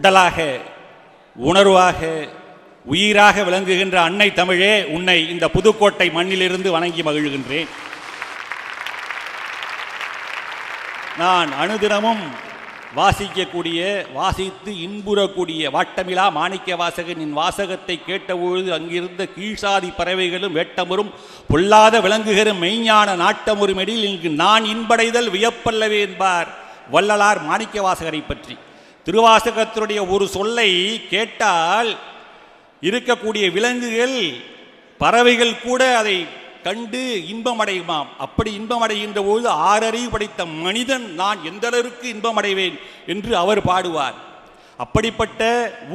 உடலாக, உணர்வாக, உயிராக விளங்குகின்ற அன்னை தமிழே, உன்னை இந்த புதுக்கோட்டை மண்ணிலிருந்து வணங்கி மகிழ்கின்றேன். நான் அனுதினமும் வாசிக்கக்கூடிய, வாசித்து இன்புறக்கூடிய வாட்டமிலா மாணிக்க வாசகனின் வாசகத்தை கேட்டபொழுது அங்கிருந்த கீழ்சாதி பறவைகளும் வேட்டமுறும் பொல்லாத விளங்குகிற மெய்ஞான நாட்டமுறுமெடில் இங்கு நான் இன்படைதல் வியப்பல்லவே என்பார் வள்ளலார் மாணிக்க வாசகரை பற்றி. திருவாசகத்தினுடைய ஒரு சொல்லை கேட்டால் இருக்கக்கூடிய விலங்குகள், பறவைகள் கூட அதை கண்டு இன்பமடையுமாம். அப்படி இன்பமடைகின்ற போது ஆறறிவு படைத்த மனிதன் நான் எந்த அளவுக்கு இன்பமடைவேன் என்று அவர் பாடுவார். அப்படிப்பட்ட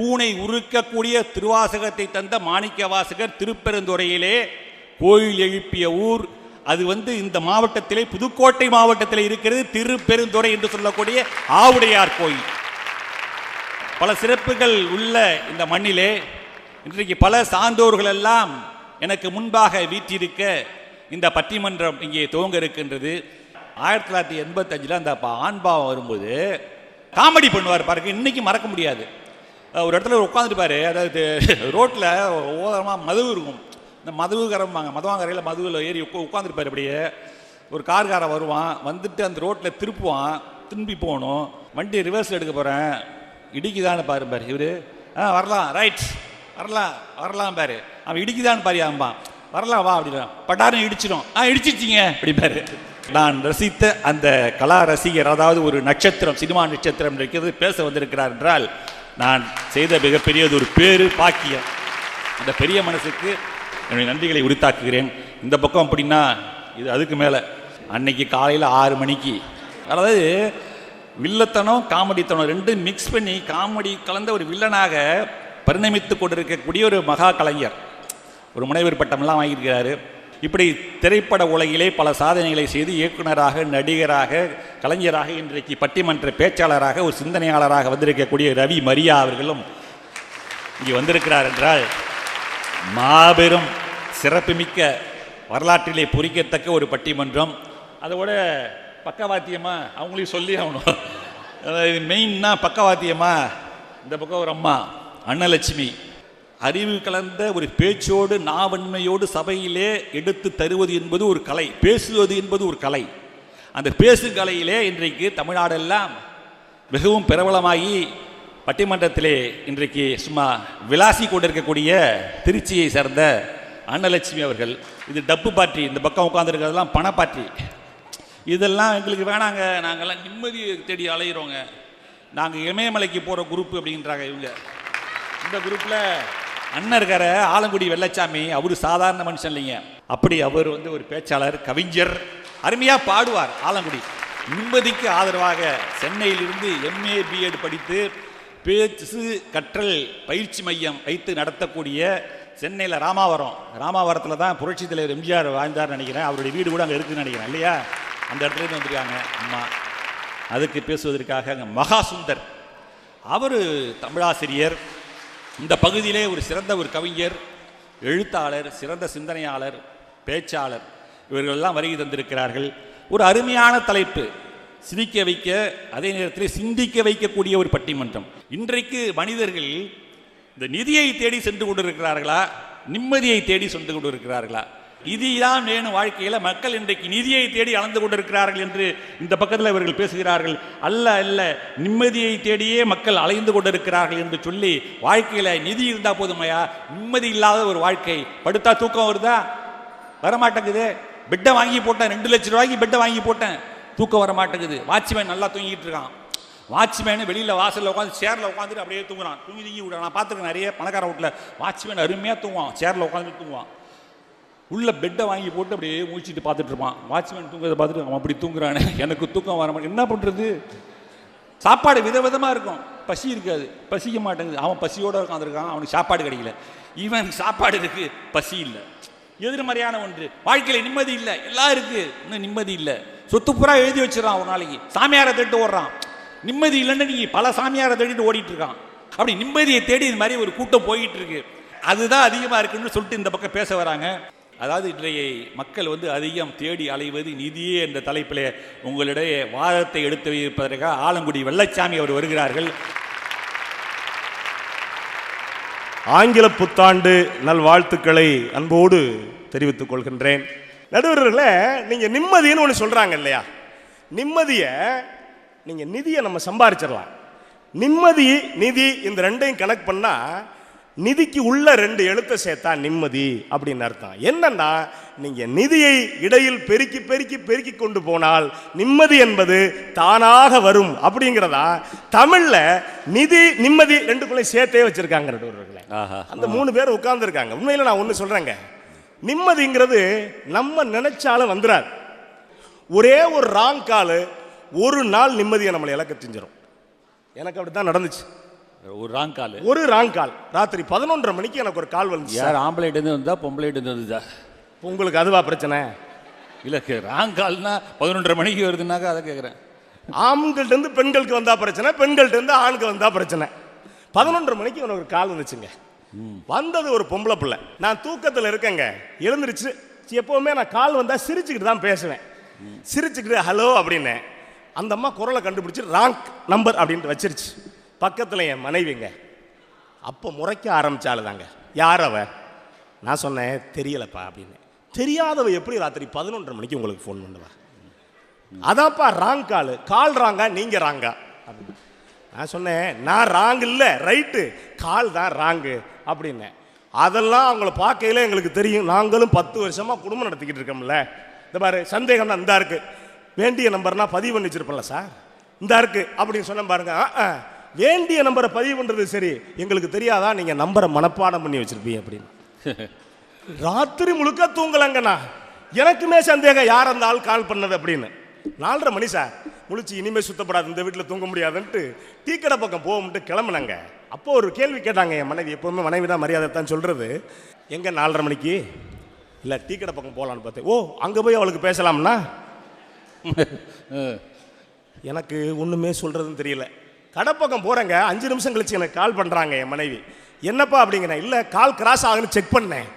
ஊனை உருக்கக்கூடிய திருவாசகத்தை தந்த மாணிக்க வாசகர் திருப்பெருந்துறையிலே கோயில் எழுப்பிய ஊர். அது இந்த மாவட்டத்திலே, புதுக்கோட்டை மாவட்டத்தில் இருக்கிறது, திருப்பெருந்துறை என்று சொல்லக்கூடிய ஆவுடையார் கோயில். பல சிறப்புகள் உள்ள இந்த மண்ணிலே இன்றைக்கு பல சான்றோர்கள் எல்லாம் எனக்கு முன்பாக வீற்றிருக்க இந்த பட்டிமன்றம் இங்கே துவங்க இருக்கின்றது. 1985 அந்த ஆண்பாவம் வரும்போது காமெடி பண்ணுவார் பாருங்க, இன்னைக்கு மறக்க முடியாது. ஒரு இடத்துல உட்காந்துருப்பாரு, அதாவது ரோட்டில் ஓரமாக மதுவு இருக்கும், இந்த மதுவுகரம்பாங்க, மதுவாங்கரையில் மதுவில் ஏறி உட்காந்துருப்பார். அப்படியே ஒரு கார்காரன் வருவான், வந்துட்டு அந்த ரோட்டில் திரும்பி போகணும், வண்டி ரிவர்ஸ் எடுக்க போகிறேன், இடிக்குதான்னு பாருப்பார் இவர். வரலாம், ரைட், வரலாம் பாரு. அவன் இடிக்குதான்னு பாரியாம்பான், வரலாம் வா அப்படின்னா பட்டாரம் இடிச்சிடும், இடிச்சிச்சிங்க அப்படிப்பாரு. நான் ரசித்த அந்த கலா ரசிகர், அதாவது ஒரு நட்சத்திரம், சினிமா நட்சத்திரம் இருக்கிறது, பேச வந்திருக்கிறார் என்றால் நான் செய்த மிகப்பெரியது ஒரு பேரு பாக்கியம். அந்த பெரிய மனசுக்கு என்னுடைய நன்றிகளை உரித்தாக்குகிறேன். இந்த பக்கம் அப்படின்னா இது அதுக்கு மேலே. அன்னைக்கு காலையில் 6 மணிக்கு, அதாவது வில்லத்தனம் காமெடித்தனம் ரெண்டும் மிக்ஸ் பண்ணி காமெடி கலந்த ஒரு வில்லனாக பரிணமித்து கொண்டிருக்கக்கூடிய ஒரு மகா கலைஞர். ஒரு முனைவர் பட்டமெல்லாம் வாங்கியிருக்கிறாரு. இப்படி திரைப்பட உலகிலே பல சாதனைகளை செய்து இயக்குனராக, நடிகராக, கலைஞராக, இன்றைக்கு பட்டிமன்ற பேச்சாளராக, ஒரு சிந்தனையாளராக வந்திருக்கக்கூடிய ரவி மரியா அவர்களும் இங்கே வந்திருக்கிறார் என்றால் மாபெரும் சிறப்புமிக்க, வரலாற்றிலே பொறிக்கத்தக்க ஒரு பட்டிமன்றம். அதோட பக்கவாத்தியமா அவங்களையும் சொல்லி ஆகணும். அதாவது மெயின்னா பக்கவாத்தியமா இந்த பக்கம் ஒரு அம்மா அன்னலட்சுமி, அறிவு கலந்த ஒரு பேச்சோடு, நாவன்மையோடு சபையிலே எடுத்து தருவது என்பது ஒரு கலை, பேசுவது என்பது ஒரு கலை. அந்த பேசு கலையிலே இன்றைக்கு தமிழ்நாடெல்லாம் மிகவும் பிரபலமாகி பட்டிமன்றத்திலே இன்றைக்கு சும்மா விளாசி கொண்டிருக்கக்கூடிய திருச்சியை சேர்ந்த அன்னலட்சுமி அவர்கள். இது டப்பு பாட்டி, இந்த பக்கம் உட்காந்துருக்கிறதெல்லாம் பண பாட்டி. இதெல்லாம் எங்களுக்கு வேணாங்க, நாங்கள்லாம் நிம்மதியை தேடி அலையிறோங்க, நாங்கள் இமயமலைக்கு போகிற குரூப் அப்படின்றாங்க இவங்க. இந்த குரூப்பில் அண்ணன் இருக்கார ஆலங்குடி வெள்ளச்சாமி, அவர் சாதாரண மனுஷன் இல்லைங்க. அப்படி அவர் ஒரு பேச்சாளர், கவிஞர், அருமையாக பாடுவார். ஆலங்குடி நிம்மதிக்கு ஆதரவாக சென்னையிலிருந்து MA BEd படித்து பேச்சு கற்றல் பயிற்சி மையம் வைத்து நடத்தக்கூடிய சென்னையில் ராமாவரத்தில் தான் புரட்சி தலைவர் எம்ஜிஆர் வாழ்ந்தார் நினைக்கிறேன். அவருடைய வீடு கூட அங்கே இருக்குதுன்னு நினைக்கிறேன் இல்லையா? அந்த இடத்துலேருந்து வந்திருக்காங்க அம்மா. அதுக்கு பேசுவதற்காக அங்கே மகாசுந்தர், அவர் தமிழாசிரியர், இந்த பகுதியிலே ஒரு சிறந்த ஒரு கவிஞர், எழுத்தாளர், சிறந்த சிந்தனையாளர், பேச்சாளர், இவர்களெல்லாம் வருகை தந்திருக்கிறார்கள். ஒரு அருமையான தலைப்பு, சிரிக்க வைக்க, அதே நேரத்தில் சிந்திக்க வைக்கக்கூடிய ஒரு பட்டிமன்றம். இன்றைக்கு மனிதர்கள் இந்த நிதியை தேடி சென்று கொண்டிருக்கிறார்களா, நிம்மதியை தேடி சென்று கொண்டிருக்கிறார்களா? நிதிதான் வேணும் வாழ்க்கையில். மக்கள் இன்றைக்கு நிதியை தேடி அளந்து கொண்டிருக்கிறார்கள் என்று இந்த பக்கத்தில் இவர்கள் பேசுகிறார்கள். அல்ல, நிம்மதியை தேடியே மக்கள் அலைந்து கொண்டிருக்கிறார்கள் என்று சொல்லி, வாழ்க்கையில் நிதி இருந்தால் போதுமையா, நிம்மதி இல்லாத ஒரு வாழ்க்கை. படுத்தா தூக்கம் வருதா? வரமாட்டேங்குது. பெட்டை வாங்கி போட்டேன், 2 லட்சம் ரூபாய்க்கு பெட்டை வாங்கி போட்டேன், தூக்கம் வர மாட்டேங்குது. வாட்ச்மேன் நல்லா தூங்கிட்டு இருக்கான். வாட்ச்மேனு வெளியில் வாசலில் உட்காந்து சேரில் உட்காந்துட்டு அப்படியே தூங்குறான், தூங்கி விடுறான். நான் பார்த்துருக்கேன் நிறைய பணக்கார வீட்டில் வாட்ச்மேன் அருமையாக தூங்குவான், சேரில் உட்காந்துட்டு தூங்குவான். உள்ள பெட்டை வாங்கி போட்டு அப்படியே மூழ்கிட்டு பார்த்துட்டு இருப்பான். வாட்ச்மேன் தூங்குறதை பார்த்துட்டு அவன் அப்படி தூங்குறானே, எனக்கு தூக்கம் வர மாட்டேன், என்ன பண்ணுறது? சாப்பாடு விதவிதமாக இருக்கும், பசி இருக்காது, பசிக்க மாட்டேங்குது. அவன் பசியோடு உட்காந்துருக்கான், அவனுக்கு சாப்பாடு கிடைக்கல. இவன் சாப்பாடு இருக்குது, பசி இல்லை. எதிர்மறையான ஒன்று. வாழ்க்கையில் நிம்மதி இல்லை, எல்லாம் இருக்குது, இன்னும் நிம்மதி இல்லை. சொத்து பூரா எழுதி வச்சிடறான், ஒரு நாளைக்கு சாமியாரை தேடிட்டு ஓடுறான். நிம்மதி இல்லைன்னு நீ பல சாமியாரை தேடிட்டு ஓடிட்டு இருக்கான். அப்படி நிம்மதியை தேடி இது மாதிரி ஒரு கூட்டம் போயிட்டு இருக்கு. அதுதான் அதிகமாக இருக்குன்னு சொல்லிட்டு இந்த பக்கம் பேச வராங்க. அதாவது இன்றைய மக்கள் அதிகம் தேடி அலைவது நிதியே என்ற தலைப்பிலே உங்களிடையே வாதத்தை எடுத்து வைப்பதற்காக ஆலங்குடி வெள்ளச்சாமி அவர் வருகிறார்கள். ஆங்கில புத்தாண்டு நல்வாழ்த்துக்களை அன்போடு தெரிவித்துக் கொள்கின்றேன். நடுவர்களே, நீங்க நிம்மதின்னு ஒன்று சொல்றாங்க இல்லையா? நிம்மதியை நீங்க நிதியை நம்ம சம்பாதிச்சிடலாம். நிம்மதி நிதி இந்த ரெண்டையும் கனெக்ட் பண்ணா நிதிக்கு உள்ள 2 எழுத்தை சேர்த்தா நிம்மதி அப்படின்னு அர்த்தம். என்னன்னா, நீங்க நிதியை இடையில் பெருக்கி பெருக்கி பெருக்கி கொண்டு போனால் நிம்மதி என்பது தானாக வரும் அப்படிங்கிறதா தமிழ்ல நிதி நிம்மதி ரெண்டுக்குள்ளே சேர்த்தே வச்சிருக்காங்க. அந்த 3 பேர் உட்கார்ந்து இருக்காங்க. உண்மையில நான் ஒன்று சொல்றேங்க, நிம்மதிங்கிறது நம்ம நினைச்சாலும் வந்துடாது. ஒரே ஒரு ராங் கால் ஒரு நாள் நிம்மதியை நம்மளை இழக்க செஞ்சிடும். எனக்கு அப்படித்தான் நடந்துச்சு. ஒரு ராங் கால் ராத்திரி 11:30 மணிக்கு எனக்கு ஒரு கால் வந்துச்சு. யார் ஆம்பளைட்டு இருந்து வந்தா பொம்பளைட்டு இருந்து வந்ததா? உங்களுக்கு அதுவா பிரச்சனை இல்ல? ராங் கால்னா 11:30 மணிக்கு வருதுன்னாக்கா அதை கேட்குறேன். ஆண்கள்ட்ட இருந்து பெண்களுக்கு வந்தா பிரச்சனை, பெண்கள்ட்ட இருந்து ஆணுக்கு வந்தா பிரச்சனை. 11:30 மணிக்கு எனக்கு ஒரு கால் வந்துச்சுங்க. வந்தது ஒரு பொம்பளை பிள்ளை. நான் தூக்கத்தில் இருக்கேங்க, எழுந்திருச்சு. எப்பவுமே நான் கால் வந்தா சிரிச்சுக்கிட்டு தான் பேசுவேன். சிரிச்சுக்கிட்டு ஹலோ அப்படின்னு அந்த அம்மா குரலை கண்டுபிடிச்சு ராங் நம்பர் அப்படின்ட்டு வச்சிருச்சு. பக்கத்தில் என் மனைவிங்க. அப்போ முறைக்க ஆரம்பிச்சாலுதாங்க, யார் அவ? நான் சொன்னேன் தெரியலப்பா அப்படின்னு. தெரியாதவ எப்படி ராத்திரி 11:30 மணிக்கு உங்களுக்கு ஃபோன் பண்ணுவா? அதான்ப்பா ராங் கால் ராங்கா நீங்க ராங்கா அப்படின்னு. நான் சொன்னேன் நான் ராங் இல்லை, ரைட்டு, கால் தான் ராங்கு அப்படின்னு. அதெல்லாம் அவங்கள பார்க்கையில எங்களுக்கு தெரியும். நாங்களும் 10 வருஷமா குடும்பம் நடத்திக்கிட்டு இருக்கோம்ல. இந்த பாரு, சந்தேகம்னா இந்தா இருக்கு, வேண்டிய நம்பர்னா பதிவு பண்ணி வச்சிருப்பல சார், இந்தா இருக்கு அப்படின்னு சொன்ன பாருங்க. வேண்டிய நம்பரை பதிவு பண்றது சரி, எங்களுக்கு தெரியாதா நீங்க நம்பரை மனப்பாடம் பண்ணி வச்சிருப்பீங்க அப்படின்னு. ராத்திரி முழுக்க தூங்கலங்கண்ணா. எனக்குமே சந்தேகம் யார் அந்த ஆள் கால் பண்ணது அப்படின்னு. 4:30 மணி சார், முழிச்சு இனிமே சுத்தப்படாது, இந்த வீட்டில் தூங்க முடியாதுன்ட்டு டீ கடை பக்கம் போகும்ட்டு கிளம்புனாங்க. அப்போ ஒரு கேள்வி கேட்டாங்க என் மனைவி. எப்பவுமே மனைவி தான் மரியாதை தான் சொல்றது. எங்க 4:30 மணிக்கு? இல்லை டீ கடை பக்கம் போகலான்னு பார்த்தேன். ஓ, அங்கே போய் அவளுக்கு பேசலாம்னா? எனக்கு ஒன்றுமே சொல்றதுன்னு தெரியல. கடை பக்கம் போகிறேங்க, 5 நிமிஷம் கழிச்சு எனக்கு கால் பண்ணுறாங்க என் மனைவி. என்னப்பா அப்படிங்கிறேன். இல்லை கால் கிராஸ் ஆகுன்னு செக் பண்ணேன்.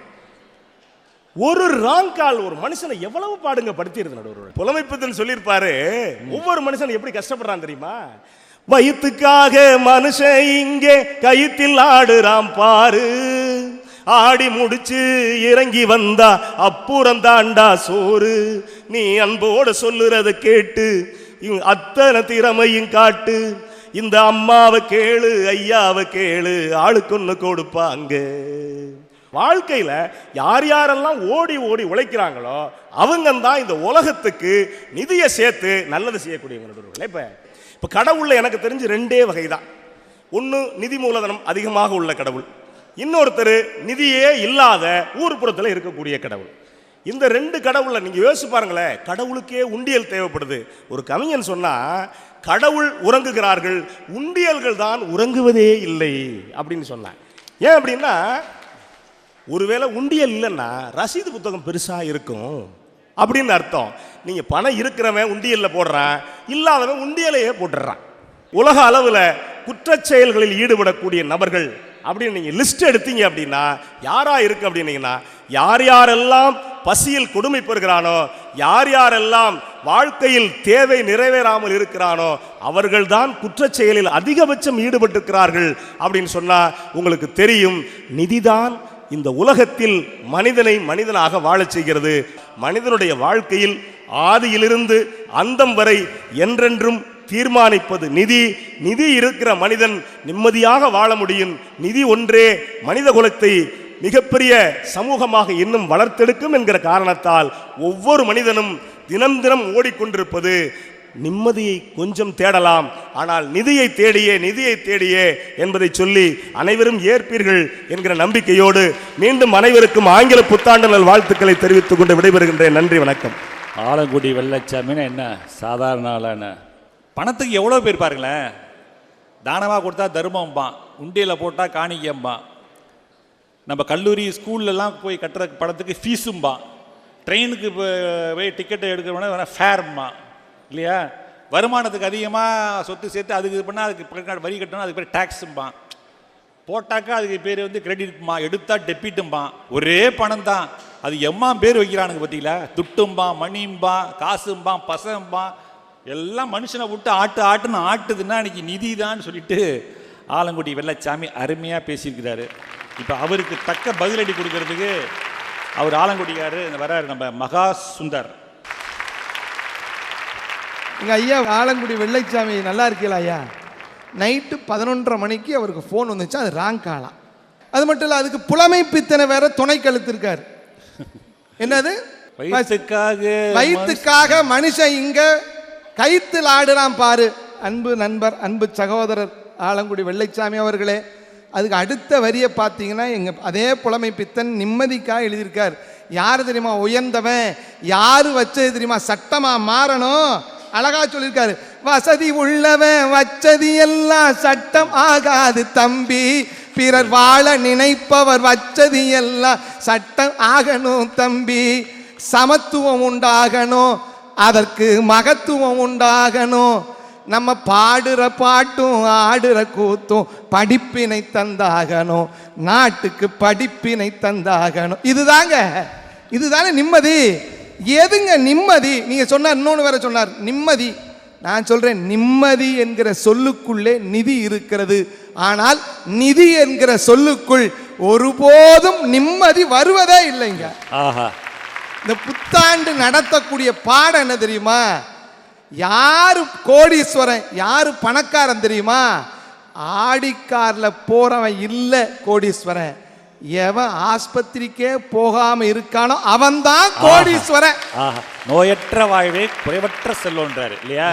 ஒரு ராங் கால் ஒரு மனுஷனை எவ்வளவு பாடுங்க படுத்திருந்தது. புலமைப்புன்னு சொல்லியிருப்பாரு, ஒவ்வொரு மனுஷன் எப்படி கஷ்டப்படுறான் தெரியுமா? வயிற்றுக்காக மனுஷன் இங்கே கயிற்றில் ஆடுறான் பாரு, ஆடி முடிச்சு இறங்கி வந்தா அப்புறம் தாண்டா சோறு. நீ அன்போட சொல்லுறத கேட்டு அத்தனை திறமையும் காட்டு, இந்த அம்மாவை கேளு ஐயாவை கேளு, ஆளுக்கு ஒன்று கொடுப்பாங்க. வாழ்க்கையில யார் யாரெல்லாம் ஓடி ஓடி உழைக்கிறாங்களோ அவங்க தான் இந்த உலகத்துக்கு நிதியை சேர்த்து நல்லது செய்யக்கூடியவங்க. இப்ப கடவுள்ல எனக்கு தெரிஞ்சு 2 வகை தான். ஒன்று நிதி மூலதனம் அதிகமாக உள்ள கடவுள், இன்னொருத்தர் நிதியே இல்லாத ஊர்ப்புறத்தில் இருக்கக்கூடிய கடவுள். இந்த 2 கடவுளை நீங்க யோசிச்சு பாருங்களேன். கடவுளுக்கே உண்டியல் தேவைப்படுது. ஒரு கவிஞன் சொன்னா, கடவுள் உறங்குகிறார்கள், உண்டியல்கள் தான் உறங்குவதே இல்லை அப்படின்னு சொன்னான். ஏன் அப்படின்னா, ஒருவேளை உண்டியல் இல்லைன்னா ரசீது புத்தகம் பெருசா இருக்கும் அப்படின்னு அர்த்தம். நீங்க பணம் இருக்கிறவன் உண்டியல்ல போடுறான், இல்லாதவன் உண்டியலையே போட்டுறான். உலக அளவில் குற்றச்செயல்களில் ஈடுபடக்கூடிய நபர்கள் அப்படின்னு நீங்க லிஸ்ட் எடுத்தீங்க அப்படின்னா யாரா இருக்கு அப்படின்னீங்கன்னா, யார் யாரெல்லாம் பசியில் கொடுமை பெறுகிறானோ, யார் யாரெல்லாம் வாழ்க்கையில் தேவை நிறைவேறாமல் இருக்கிறானோ அவர்கள் தான் குற்றச்செயலில் அதிகபட்சம் ஈடுபட்டிருக்கிறார்கள் அப்படின்னு சொன்னா உங்களுக்கு தெரியும். நிதிதான் இந்த உலகத்தில் மனிதனை மனிதனாக வாழச் செய்கிறது. மனிதனுடைய வாழ்க்கையில் ஆதியிலிருந்து அந்தம் வரை என்றென்றும் தீர்மானிப்பது நிதி. நிதி இருக்கிற மனிதன் நிம்மதியாக வாழ முடியும். நிதி ஒன்றே மனித குலத்தை மிகப்பெரிய சமூகமாக இன்னும் வளர்த்தெடுக்கும் என்கிற காரணத்தால் ஒவ்வொரு மனிதனும் தினம் தினம் ஓடிக்கொண்டிருப்பது நிம்மதியை கொஞ்சம் தேடலாம், ஆனால் நிதியை தேடியே என்பதை சொல்லி அனைவரும் ஏற்பீர்கள் என்கிற நம்பிக்கையோடு மீண்டும் அனைவருக்கும் ஆங்கில புத்தாண்டு நல் வாழ்த்துக்களை தெரிவித்துக் கொண்டு விடைபெறுகின்றேன். நன்றி, வணக்கம். ஆலங்குடி வெள்ளச்சாமின்னு என்ன சாதாரண ஆளான? பணத்துக்கு எவ்வளோ பேர் பாருங்களேன். தானமாக கொடுத்தா தர்மம்பான், உண்டியில் போட்டால் காணிக்கம்பான், நம்ம கல்லூரி ஸ்கூல்லலாம் போய் கட்டுற படத்துக்கு ஃபீஸும்பான், ட்ரெயினுக்கு போய் டிக்கெட்டை எடுக்கிறவன ஃபேர்மா இல்லையா? வருமானத்துக்கு அதிகமாக சொத்து சேர்த்து அதுக்கு இது பண்ணால் அதுக்கு வரி கட்டணும், அதுக்கு பேர் டேக்ஸும்பான். போட்டாக்கா அதுக்கு பேர் வந்து கிரெடிட்மா, எடுத்தா டெபிட்டும்பான். ஒரே பணம் தான், அது எம்மா பேர் வைக்கிறானுங்க பார்த்தீங்களா? துட்டும்பான், மணிம்பான், காசும்பான், பசம்பான், எல்லாம் மனுஷனை விட்டு ஆட்டுன்னு ஆட்டுதுன்னா இன்னைக்கு நிதி தான் சொல்லிட்டு ஆலங்குடி வெள்ளச்சாமி அருமையாக பேசியிருக்கிறாரு. இப்போ அவருக்கு தக்க பதிலடி கொடுக்கறதுக்கு அவர் ஆலங்குடியார் வராரு நம்ம மகா சுந்தர். எங்கள் ஐயா ஆலங்குடி வெள்ளைச்சாமி நல்லா இருக்கீங்களா ஐயா? நைட்டு 11:30 மணிக்கு அவருக்கு ஃபோன் வந்துச்சு, அது ராங் காலாம். அது மட்டும் இல்லை, அதுக்கு புலமை பித்தனை வேற துணை கழுத்திருக்காரு. என்னது? வயிற்றுக்காக மனுஷன் இங்க கைத்தில் ஆடுறான் பாரு. அன்பு நண்பர், அன்பு சகோதரர் ஆலங்குடி வெள்ளைச்சாமி அவர்களே, அதுக்கு அடுத்த வரியை பார்த்தீங்கன்னா அதே புலமை பித்தன் நிம்மதிக்காக எழுதியிருக்கார். யார் தெரியுமா உயர்ந்தவன்? யாரு வச்சது தெரியுமா? சட்டமா மாறணும். அழகா சொல்லியிருக்காரு, வசதி உள்ளவன் வச்சது எல்லாம் சட்டம் ஆகாது தம்பி, பிறர் வாழ நினைப்பவர் வச்சது எல்லாம் சட்டம் ஆகணும் தம்பி. சமத்துவம் உண்டாகணும், அதற்கு மகத்துவம் உண்டாகணும். நம்ம பாடுற பாட்டும் ஆடுற கூத்தும் படிப்பினை தந்தாகணும், நாட்டுக்கு படிப்பினை தந்தாகணும். இதுதானே நிம்மதி. எதுங்க நிம்மதி? நீங்க சொன்னார், இன்னொன்று வேற சொன்னார், நிம்மதி. நான் சொல்றேன், நிம்மதி என்கிற சொல்லுக்குள்ளே நிதி இருக்கிறது. ஆனால் நிதி என்கிற சொல்லுக்குள் ஒருபோதும் நிம்மதி வருவதே இல்லைங்க. இந்த புத்தாண்டு நடத்தக்கூடிய பாடம் என்ன தெரியுமா? யாரு கோடீஸ்வரன், யாரு பணக்காரன் தெரியுமா? ஆடிக்கார்ல போறவன் இல்ல கோடீஸ்வரன். எவன் ஆஸ்பத்திரிக்கே போகாம இருக்கானோ அவன்தான் கோடீஸ்வரன். நோயற்ற வாழ்வே குறைவற்ற செல்வன்றாரு இல்லையா?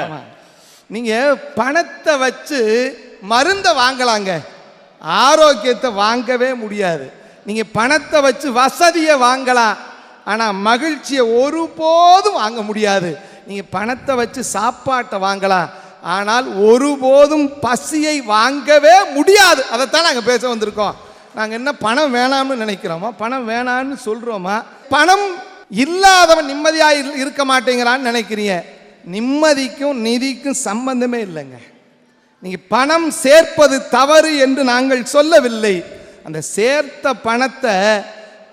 நீங்க பணத்தை வச்சு மருந்தை வாங்கலாங்க, ஆரோக்கியத்தை வாங்கவே முடியாது. நீங்க பணத்தை வச்சு வசதியை வாங்கலாம், ஆனா மகிழ்ச்சியை ஒருபோதும் வாங்க முடியாது. நீங்க பணத்தை வச்சு சாப்பாட்டை வாங்கலாம், ஆனால் ஒருபோதும் பசியை வாங்கவே முடியாது. அதைத்தான் நாங்கள் பேச வந்திருக்கோம். நாங்கள் என்ன பணம் வேணாம்னு நினைக்கிறோமா? பணம் வேணான்னு சொல்கிறோமா? பணம் இல்லாதவன் நிம்மதியாக இருக்க மாட்டேங்கிறான்னு நினைக்கிறீங்க. நிம்மதிக்கும் நிதிக்கும் சம்பந்தமே இல்லைங்க. நீங்கள் பணம் சேர்ப்பது தவறு என்று நாங்கள் சொல்லவில்லை. அந்த சேர்த்த பணத்தை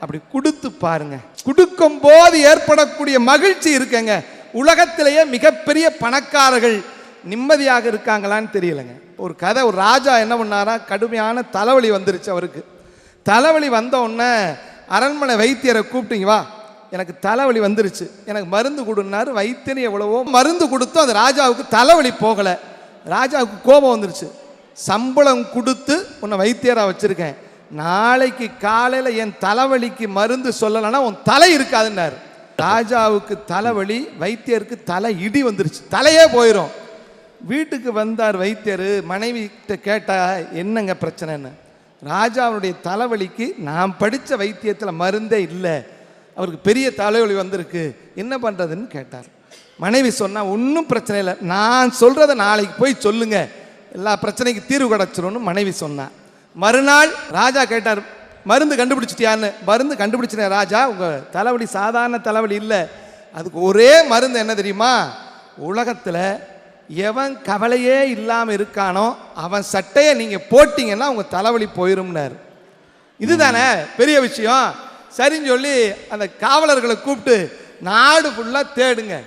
அப்படி கொடுத்து பாருங்க, கொடுக்கும் போது ஏற்படக்கூடிய மகிழ்ச்சி இருக்குங்க. உலகத்திலேயே மிகப்பெரிய பணக்காரர்கள் நிம்மதியாக இருக்காங்களான்னு தெரியலைங்க. ஒரு கதை, ஒரு ராஜா என்ன பண்ணாரா, கடுமையான தலைவலி வந்துருச்சு அவருக்கு. தலைவலி வந்த உடனே அரண்மனை வைத்தியரை கூப்பிட்டீங்க, வா எனக்கு தலைவலி வந்துருச்சு, எனக்கு மருந்து கொடுன்னாரு. வைத்தியர் எவ்வளவோ மருந்து கொடுத்தோம், அந்த ராஜாவுக்கு தலைவலி போகலை. ராஜாவுக்கு கோபம் வந்துருச்சு. சம்பளம் கொடுத்து உன்னை வைத்தியராக வச்சுருக்கேன், நாளைக்கு காலையில் என் தலைவலிக்கு மருந்து சொல்லலைன்னா உன் தலை இருக்காதுன்னாரு. ராஜாவுக்கு தலைவலி, வைத்தியருக்கு தலை இடி வந்துருச்சு, தலையே போயிடும். வீட்டுக்கு வந்தார் வைத்தியர், மனைவிட்ட கேட்டா என்னங்க பிரச்சனைன்னு. ராஜாவுடைய தலைவலிக்கு நான் படித்த வைத்தியத்தில் மருந்தே இல்லை, அவருக்கு பெரிய தலைவலி வந்திருக்கு, என்ன பண்ணுறதுன்னு கேட்டார். மனைவி சொன்னால் ஒன்றும் பிரச்சனை இல்லை, நான் சொல்கிறத நாளைக்கு போய் சொல்லுங்க, எல்லா பிரச்சனைக்கு தீர்வு கிடச்சிரும்னு மனைவி சொன்னான். மறுநாள் ராஜா கேட்டார், மருந்து கண்டுபிடிச்சிட்டியான்னு. மருந்து கண்டுபிடிச்சிட்டேன் ராஜா, உங்கள் தலைவலி சாதாரண தலைவலி இல்லை, அதுக்கு ஒரே மருந்து என்ன தெரியுமா? உலகத்தில் எவன் கவலையே இல்லாமல் இருக்கானோ அவன் சட்டையை நீங்கள் போட்டிங்கன்னா உங்கள் தலைவலி போயிரும்னார். இதுதானே பெரிய விஷயம். சரின்னு சொல்லி அந்த காவலர்களை கூப்பிட்டு நாடு ஃபுல்லாக தேடுங்க,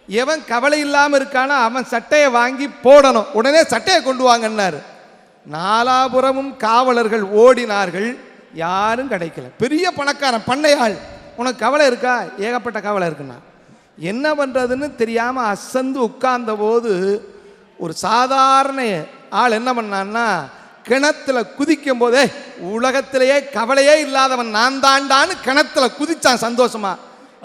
எவன் கவலை இல்லாமல் இருக்கானோ அவன் சட்டையை வாங்கி போடணும், உடனே சட்டையை கொண்டு வாங்கன்னாரு. நாலாபுரமும் காவலர்கள் ஓடினார்கள், யாரும் கிடைக்கல. பெரிய பணக்காரன் பண்ணையாள், உனக்கு கவலை இருக்கா? ஏகப்பட்ட கவலை இருக்குண்ணா. என்ன பண்ணுறதுன்னு தெரியாமல் அசந்து உட்கார்ந்த போது ஒரு சாதாரண ஆள் என்ன பண்ணான்னா, கிணத்துல குதிக்கும் போதே உலகத்திலேயே கவலையே இல்லாதவன் நான் தாண்டான்னு கிணத்துல குதிச்சான் சந்தோஷமா.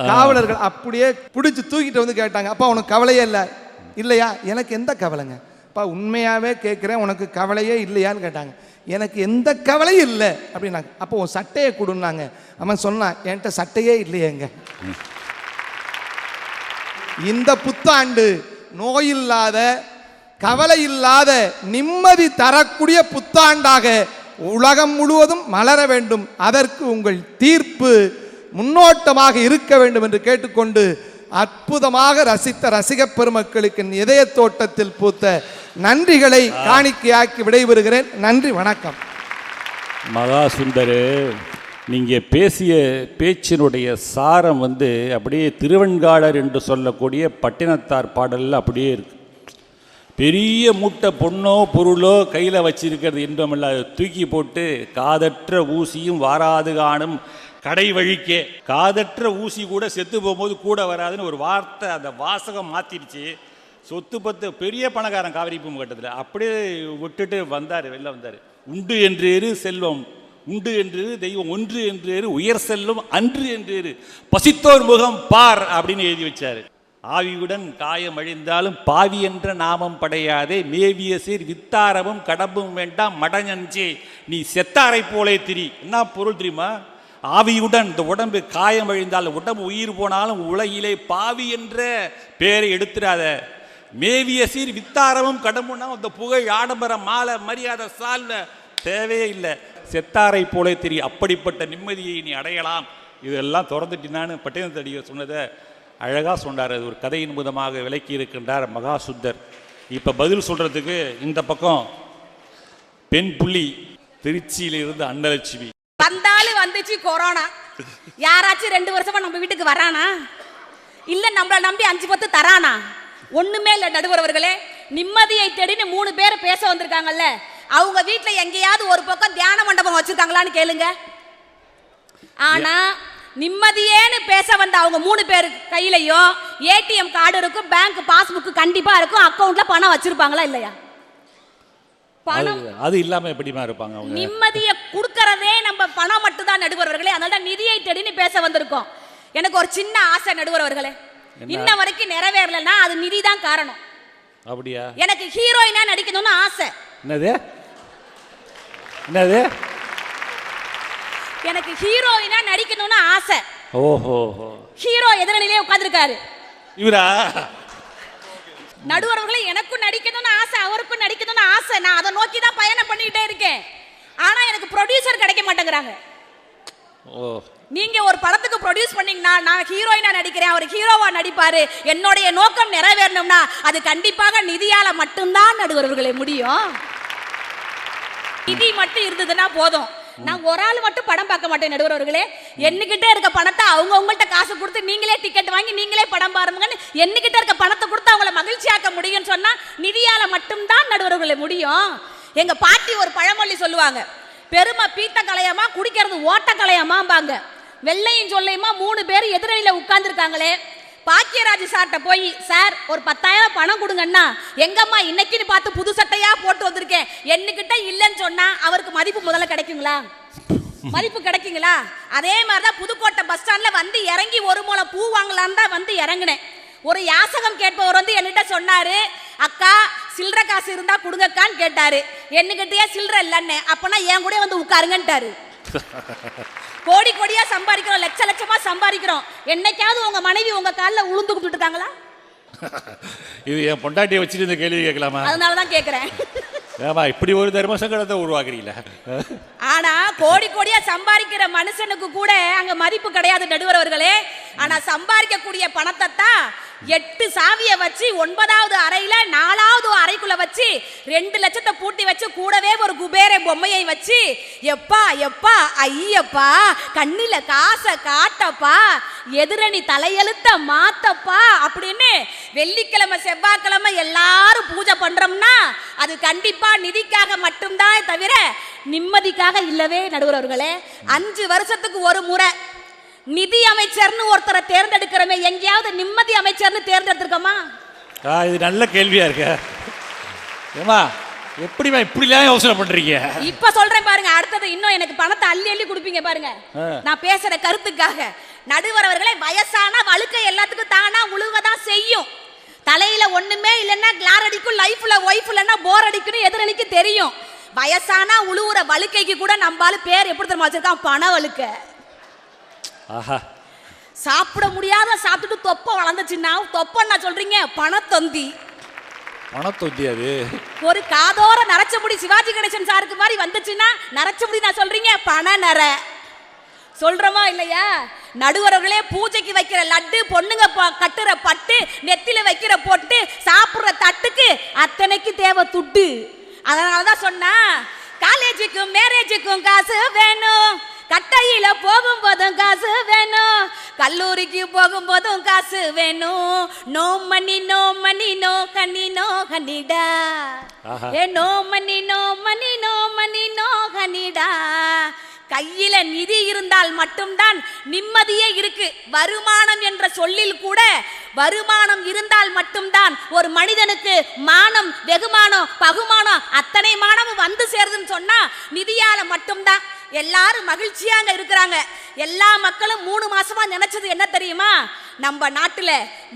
காவலர்கள் அப்படியே பிடிச்சி தூக்கிட்டு வந்து கேட்டாங்க, அப்பா உனக்கு கவலையே இல்லை? இல்லையா? எனக்கு எந்த கவலைங்க? அப்பா உண்மையாகவே கேட்குறேன், உனக்கு கவலையே இல்லையான்னு கேட்டாங்க. எனக்கு எந்த கவலையும் இல்லை அப்படின்னாங்க. அப்போ உன் சட்டையை கொடுன்னாங்க. அவன் சொன்னான், என்கிட்ட சட்டையே இல்லையேங்க. இந்த புத்தாண்டு நோயில்லாத, கவலை இல்லாத, நிம்மதி தரக்கூடிய புத்தாண்டாக உலகம் முழுவதும் மலர வேண்டும். அதற்கு உங்கள் தீர்ப்பு முன்னோட்டமாக இருக்க வேண்டும் என்று கேட்டுக்கொண்டு, அற்புதமாக ரசித்த ரசிக பெருமக்களுக்கு இதய தோட்டத்தில் பூத்த நன்றிகளை காணிக்கையாக்கி விடைபெறுகிறேன். நன்றி, வணக்கம். மகா சுந்தர், நீங்கள் பேசிய பேச்சினுடைய சாரம் அப்படியே திருவெண்காடர் என்று சொல்லக்கூடிய பட்டினத்தார் பாடலில் அப்படியே இருக்கு. பெரிய மூட்டை பொண்ணோ பொருளோ கையில் வச்சிருக்கிறது இன்பமில்ல, தூக்கி போட்டு காதற்ற ஊசியும் வாராது காணும் கடை வழிக்கே. காதற்ற ஊசி கூட செத்து போகும்போது கூட வராதுன்னு ஒரு வார்த்தை அந்த வாசகம் மாற்றிடுச்சு. சொத்து பத்து பெரிய பணக்காரன் காவிரி பூங்கட்டத்தில் அப்படியே விட்டுட்டு வந்தார், வெளில வந்தார். உண்டு என்றேரு செல்வம், உண்டு என்று தெய்வம், ஒன்று என்றேரு உயர் செல்வம், அன்று என்றேரு பசித்தோர் முகம் பார் அப்படின்னு எழுதி வச்சார். ஆவியுடன் காயம் அழிந்தாலும் பாவி என்ற நாமம் படையாதே, மேவிய சீர் வித்தாரமும் கடம்பும் வேண்டாம் மடஞ்சே நீ செத்தாரை போலே திரி. என்ன பொருள் தெரியுமா? ஆவியுடன் இந்த உடம்பு காயம் அழிந்தாலும் உடம்பு உயிர் போனாலும் உலகிலே பாவி என்ற பேரை எடுத்துடாத. மேவிய சீர் வித்தாரமும் கடம்புனா இந்த புகழ் ஆடம்பரம் மாலை மரியாதை சால்வ தேவையே இல்லை, செத்தாரை போலே திரி. அப்படிப்பட்ட நிம்மதியை நீ அடையலாம். இதெல்லாம் திறந்துட்டினான்னு பட்டினத்தடிகள் சொன்னதை அழகாக சொன்னார். அது ஒரு கதையின் மூலமாக விளக்கி இருக்கின்றார் மகாசுத்தர். இப்போ பதில் சொல்கிறதுக்கு இந்த பக்கம் பெண் புள்ளி திருச்சியிலிருந்து அன்னலட்சுமி. வந்தாலும் வந்துச்சு கொரோனா. யாராச்சும் 2 வருஷமா நம்ம வீட்டுக்கு வரானா? இல்ல நம்மள நம்பி 5-10 தரானா? ஒண்ணுமே இல்ல நடுவர் அவர்களே. நிம்மதியை தேடின்னு 3 பேர் பேச வந்திருக்காங்கல்ல, அவங்க வீட்டுல எங்கேயாவது ஒரு பக்கம் தியான மண்டபம் வச்சிருக்காங்களான்னு கேளுங்க. ஆனா நிம்மதியேன்னு பேச வந்த அவங்க 3 பேர் கையிலையும் ஏடிஎம் கார்டு இருக்கும், பேங்க் பாஸ்புக் கண்டிப்பா இருக்கும், அக்கவுண்ட்ல பணம் வச்சிருப்பாங்களா இல்லையா? பணம் அது இல்லாம எப்படிமா இருப்பாங்க அவங்க? நிம்மதியை கொடுக்கறதே நம்ம பணம் மட்டும் தான் நடுவர் அவர்களே. அதனால தான் நிதியை தேடின்னு பேச வந்திருக்கோம். எனக்கு ஒரு சின்ன ஆசை நடுவர் அவர்களே, இன்ன வரைக்கும் நிறைவேறலன்னா அது நிதி தான் காரணம். அப்படியா? எனக்கு ஹீரோயினா நடிக்கணும்னு ஆசை. என்னது என்னது? எனக்கு ஹீரோயினா நடிக்கணும்னு ஆசை. ஓஹோ, ஹீரோ எதிரணிலே உட்கார்ந்திருக்காரு இவரா? நடுவர் அவர்களே, எனக்கும் நடிக்கணும்னு ஆசை, அவருக்கும் நடிக்கணும்னு ஆசை. நான் அதை நோக்கி தான் பயணம் பண்ணிக்கிட்டே இருக்கேன். ஆனா எனக்கு ப்ரொடியூசர் கிடைக்க மாட்டேங்கிறாங்க. நீங்க ஒரு படத்துக்கு ப்ரொடியூஸ் பண்ணீங்கன்னா நான் ஹீரோயினா நடிக்கிறேன், அவர் ஹீரோவா நடிப்பாரு, என்னுடைய நோக்கம் நிறைவேறணும்னா அது கண்டிப்பாக நிதியால மட்டும்தான் நடுவர் அவர்களே முடியும். நிதி மட்டும் இருந்ததுன்னா போதும். நான் ஒரு ஆள் மட்டும் படம் பார்க்க மாட்டேன் நடுவர் அவர்களே. என்கிட்ட இருக்க பணத்தை அவங்கள்ட்ட காசு கொடுத்து நீங்களே டிக்கெட் வாங்கி நீங்களே படம் பாருங்கன்னு என்கிட்ட இருக்க பணத்தை கொடுத்து அவங்கள மகிழ்ச்சியாக்க முடியும்னு சொன்னா நிதியால மட்டும்தான் நடுவர் அவர்களே முடியும். எங்க பாட்டி ஒரு பழமொழி சொல்லுவாங்க, பெருமை பீத்த கலையமா குடிக்கிறது ஓட்ட கலையமாம்பாங்க. வெள்ளையும் சொல்லையுமா 3 பேர் எதிரணியில உட்கார்ந்துருக்காங்களே. பாக்கியராஜ் சார்ட்ட போய் சார் ஒரு 10,000 பணம் கொடுங்கன்னா, எங்கம்மா இன்னைக்குன்னு பார்த்து புது சட்டையா போட்டு வந்திருக்கேன் என்கிட்ட இல்லைன்னு சொன்னா அவருக்கு மதிப்பு முதல்ல கிடைக்குங்களா? மதிப்பு கிடைக்குங்களா? அதே மாதிரிதான் புதுக்கோட்டை பஸ் ஸ்டாண்ட்ல வந்து இறங்கி ஒரு முளை பூ வாங்கலான்னு தான் வந்து இறங்கினேன். ஒரு யாசகம் கேட்பவர் வந்து என்கிட்ட சொன்னாரு, அக்கா சில்லற காசு இருந்தா கொடுங்கக்கான்னு கேட்டாரு. என்கிட்டயே சில்லற இல்லைன்னு. அப்பனா என் கூட வந்து உட்காருங்கன்ட்டாரு. கோடி கோடியா சம்பாதிக்கிறோம், லட்ச லட்சமா சம்பாதிக்கிறோம். என்னைக்காவது உங்க மனைவி உங்க காலில் உளுந்து கொடுத்துட்டு இருக்காங்களா? இது என் பொண்டாட்டியை வச்சுட்டு இந்த கேள்வி கேட்கலாமா? அதனாலதான் கேட்கிறேன். ஏமா இப்படி ஒரு தர்ம சங்கடத்தை உருவாக்குறீங்களா? ஆனா கோடி கோடியா சம்பாதிக்கிற மனுஷனுக்கு கூட அங்க மதிப்பு கிடையாது நடுவர் அவர்களே. ஆனா சம்பாதிக்கக்கூடிய பணத்தை தான் 8 சாவியை வச்சு 9வது அறையில 4வது அறைக்குள்ள வச்சு 2 லட்சத்தை பூட்டி வச்சு கூடவே ஒரு குபேர பொம்மையை வச்சு எப்பா எப்பா ஐயப்பா கண்ணில காசை காட்டப்பா எதிரணி தலையெழுத்த மாத்தப்பா அப்படின்னு வெள்ளிக்கிழமை செவ்வாய்க்கிழமை எல்லாரும் பூஜை பண்றோம்னா அது கண்டிப்பா நிதிக்காக மட்டும்தான் தவிர நிம்மதிக்காக இல்லவே நடுவர் அவர்களே. 5 வருஷத்துக்கு ஒரு முறை நிதி அமைச்சர்னு ஒருத்தரை தேர்ந்தெடுக்கிறமே, எங்கேயாவது நிம்மதி அமைச்சர்னு தேர்ந்தெடுத்திருக்கோமா? இது நல்ல கேள்வியா இருக்கு. ஏமா எப்படிமா இப்படிலாம் யோசனை பண்றீங்க? இப்ப சொல்றேன் பாருங்க. அடுத்தது இன்னும் எனக்கு பணத்தை அள்ளி அள்ளி கொடுப்பீங்க பாருங்க நான் பேசுற கருத்துக்காக. நடுவர் அவர்களே, வயசான வழுக்கை எல்லாத்துக்கும் தானா உழுவதான் செய்யும். தலையில ஒண்ணுமே இல்லைன்னா கிளார் அடிக்கும், லைஃப்ல ஒய்ஃப் இல்லைன்னா போர் அடிக்குன்னு எதிரணிக்கு தெரியும். வயசானா உழுவுற வழுக்கைக்கு கூட நம்மளால பேர் எப்படி தெரியுமா வச்சிருக்கான்? பண வழுக்கை. சாப்பிட முடியாத சாப்பிட்டுட்டு தொப்பை வளர்ந்துச்சுன்னா தொப்பன்னா சொல்றீங்க? பணத்தொந்தி. பணத்தொந்தி அது ஒரு காதோர நரைச்ச முடி சிவாஜி கணேசன் சாருக்கு மாதிரி வந்துச்சுன்னா நரைச்ச முடி நான் சொல்றீங்க? பண நர. சொல்றோமா இல்லையா? நடுவர்களே, பூஜைக்கு வைக்கிற லட்டு, பொண்ணுங்க கட்டுற பட்டு, நெத்தில வைக்கிற பொட்டு, சாப்பிடுற தட்டுக்கு அத்தனைக்கு தேவை துட்டு. அதனாலதான் சொன்னா காலேஜுக்கும் மேரேஜுக்கும் காசு வேணும், கட்டையில போகும்போதும் காசு வேணும், கல்லூரிக்கு போகும்போதும் காசு வேணும். No money no money no கண்ணி நோ கண்ணிடா, ஏ no money no money no money no கண்ணிடா. கையில நிதி இருந்தால் மட்டும்தான் நிம்மதியே இருக்கு. வருமானம் என்ற சொல்லில் கூட வருமானம் இருந்தால் மட்டும்தான் ஒரு மனிதனுக்கு மானம், வெகுமானம், பகுமானம் அத்தனை மானமும் வந்து சேருதுன்னு சொன்னா நிதியால மட்டும்தான். எல்லாரும் மகிழ்ச்சியாங்க இருக்கிறாங்க. எல்லா மக்களும் 3 மாசமா நினைச்சது என்ன தெரியுமா? நம்ம நாட்டுல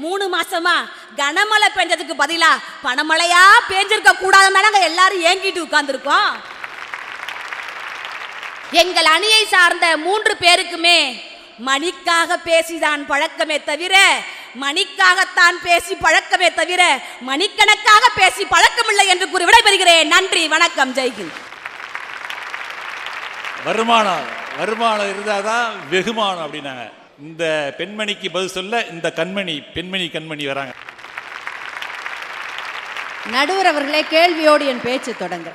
3 மாசமா கனமழை பெஞ்சதுக்கு பதிலா பணமழையா பெஞ்சிருக்க கூடாதுன்னு எல்லாரும் ஏங்கிட்டு உட்கார்ந்துருக்கோம். எங்கள் அணியை சார்ந்த 3 பேருக்குமே மணிக்காக பேசிதான் பழக்கமே தவிர, மணிக்காகத்தான் பேசி பழக்கமே தவிர மணிக்கணக்காக பேசி பழக்கமில்லை என்று கூறி விடைபெறுகிறேன். நன்றி, வணக்கம், ஜெய்ஹிந்த். வருமானம் இருந்தாதான் வெகுமானம் அப்படின்னாங்க. இந்த பெண்மணிக்கு பதில் சொல்ல இந்த கண்மணி வராங்க. நடுவர் அவர்களே, கேள்வியோடு என் பேச்சு தொடங்க.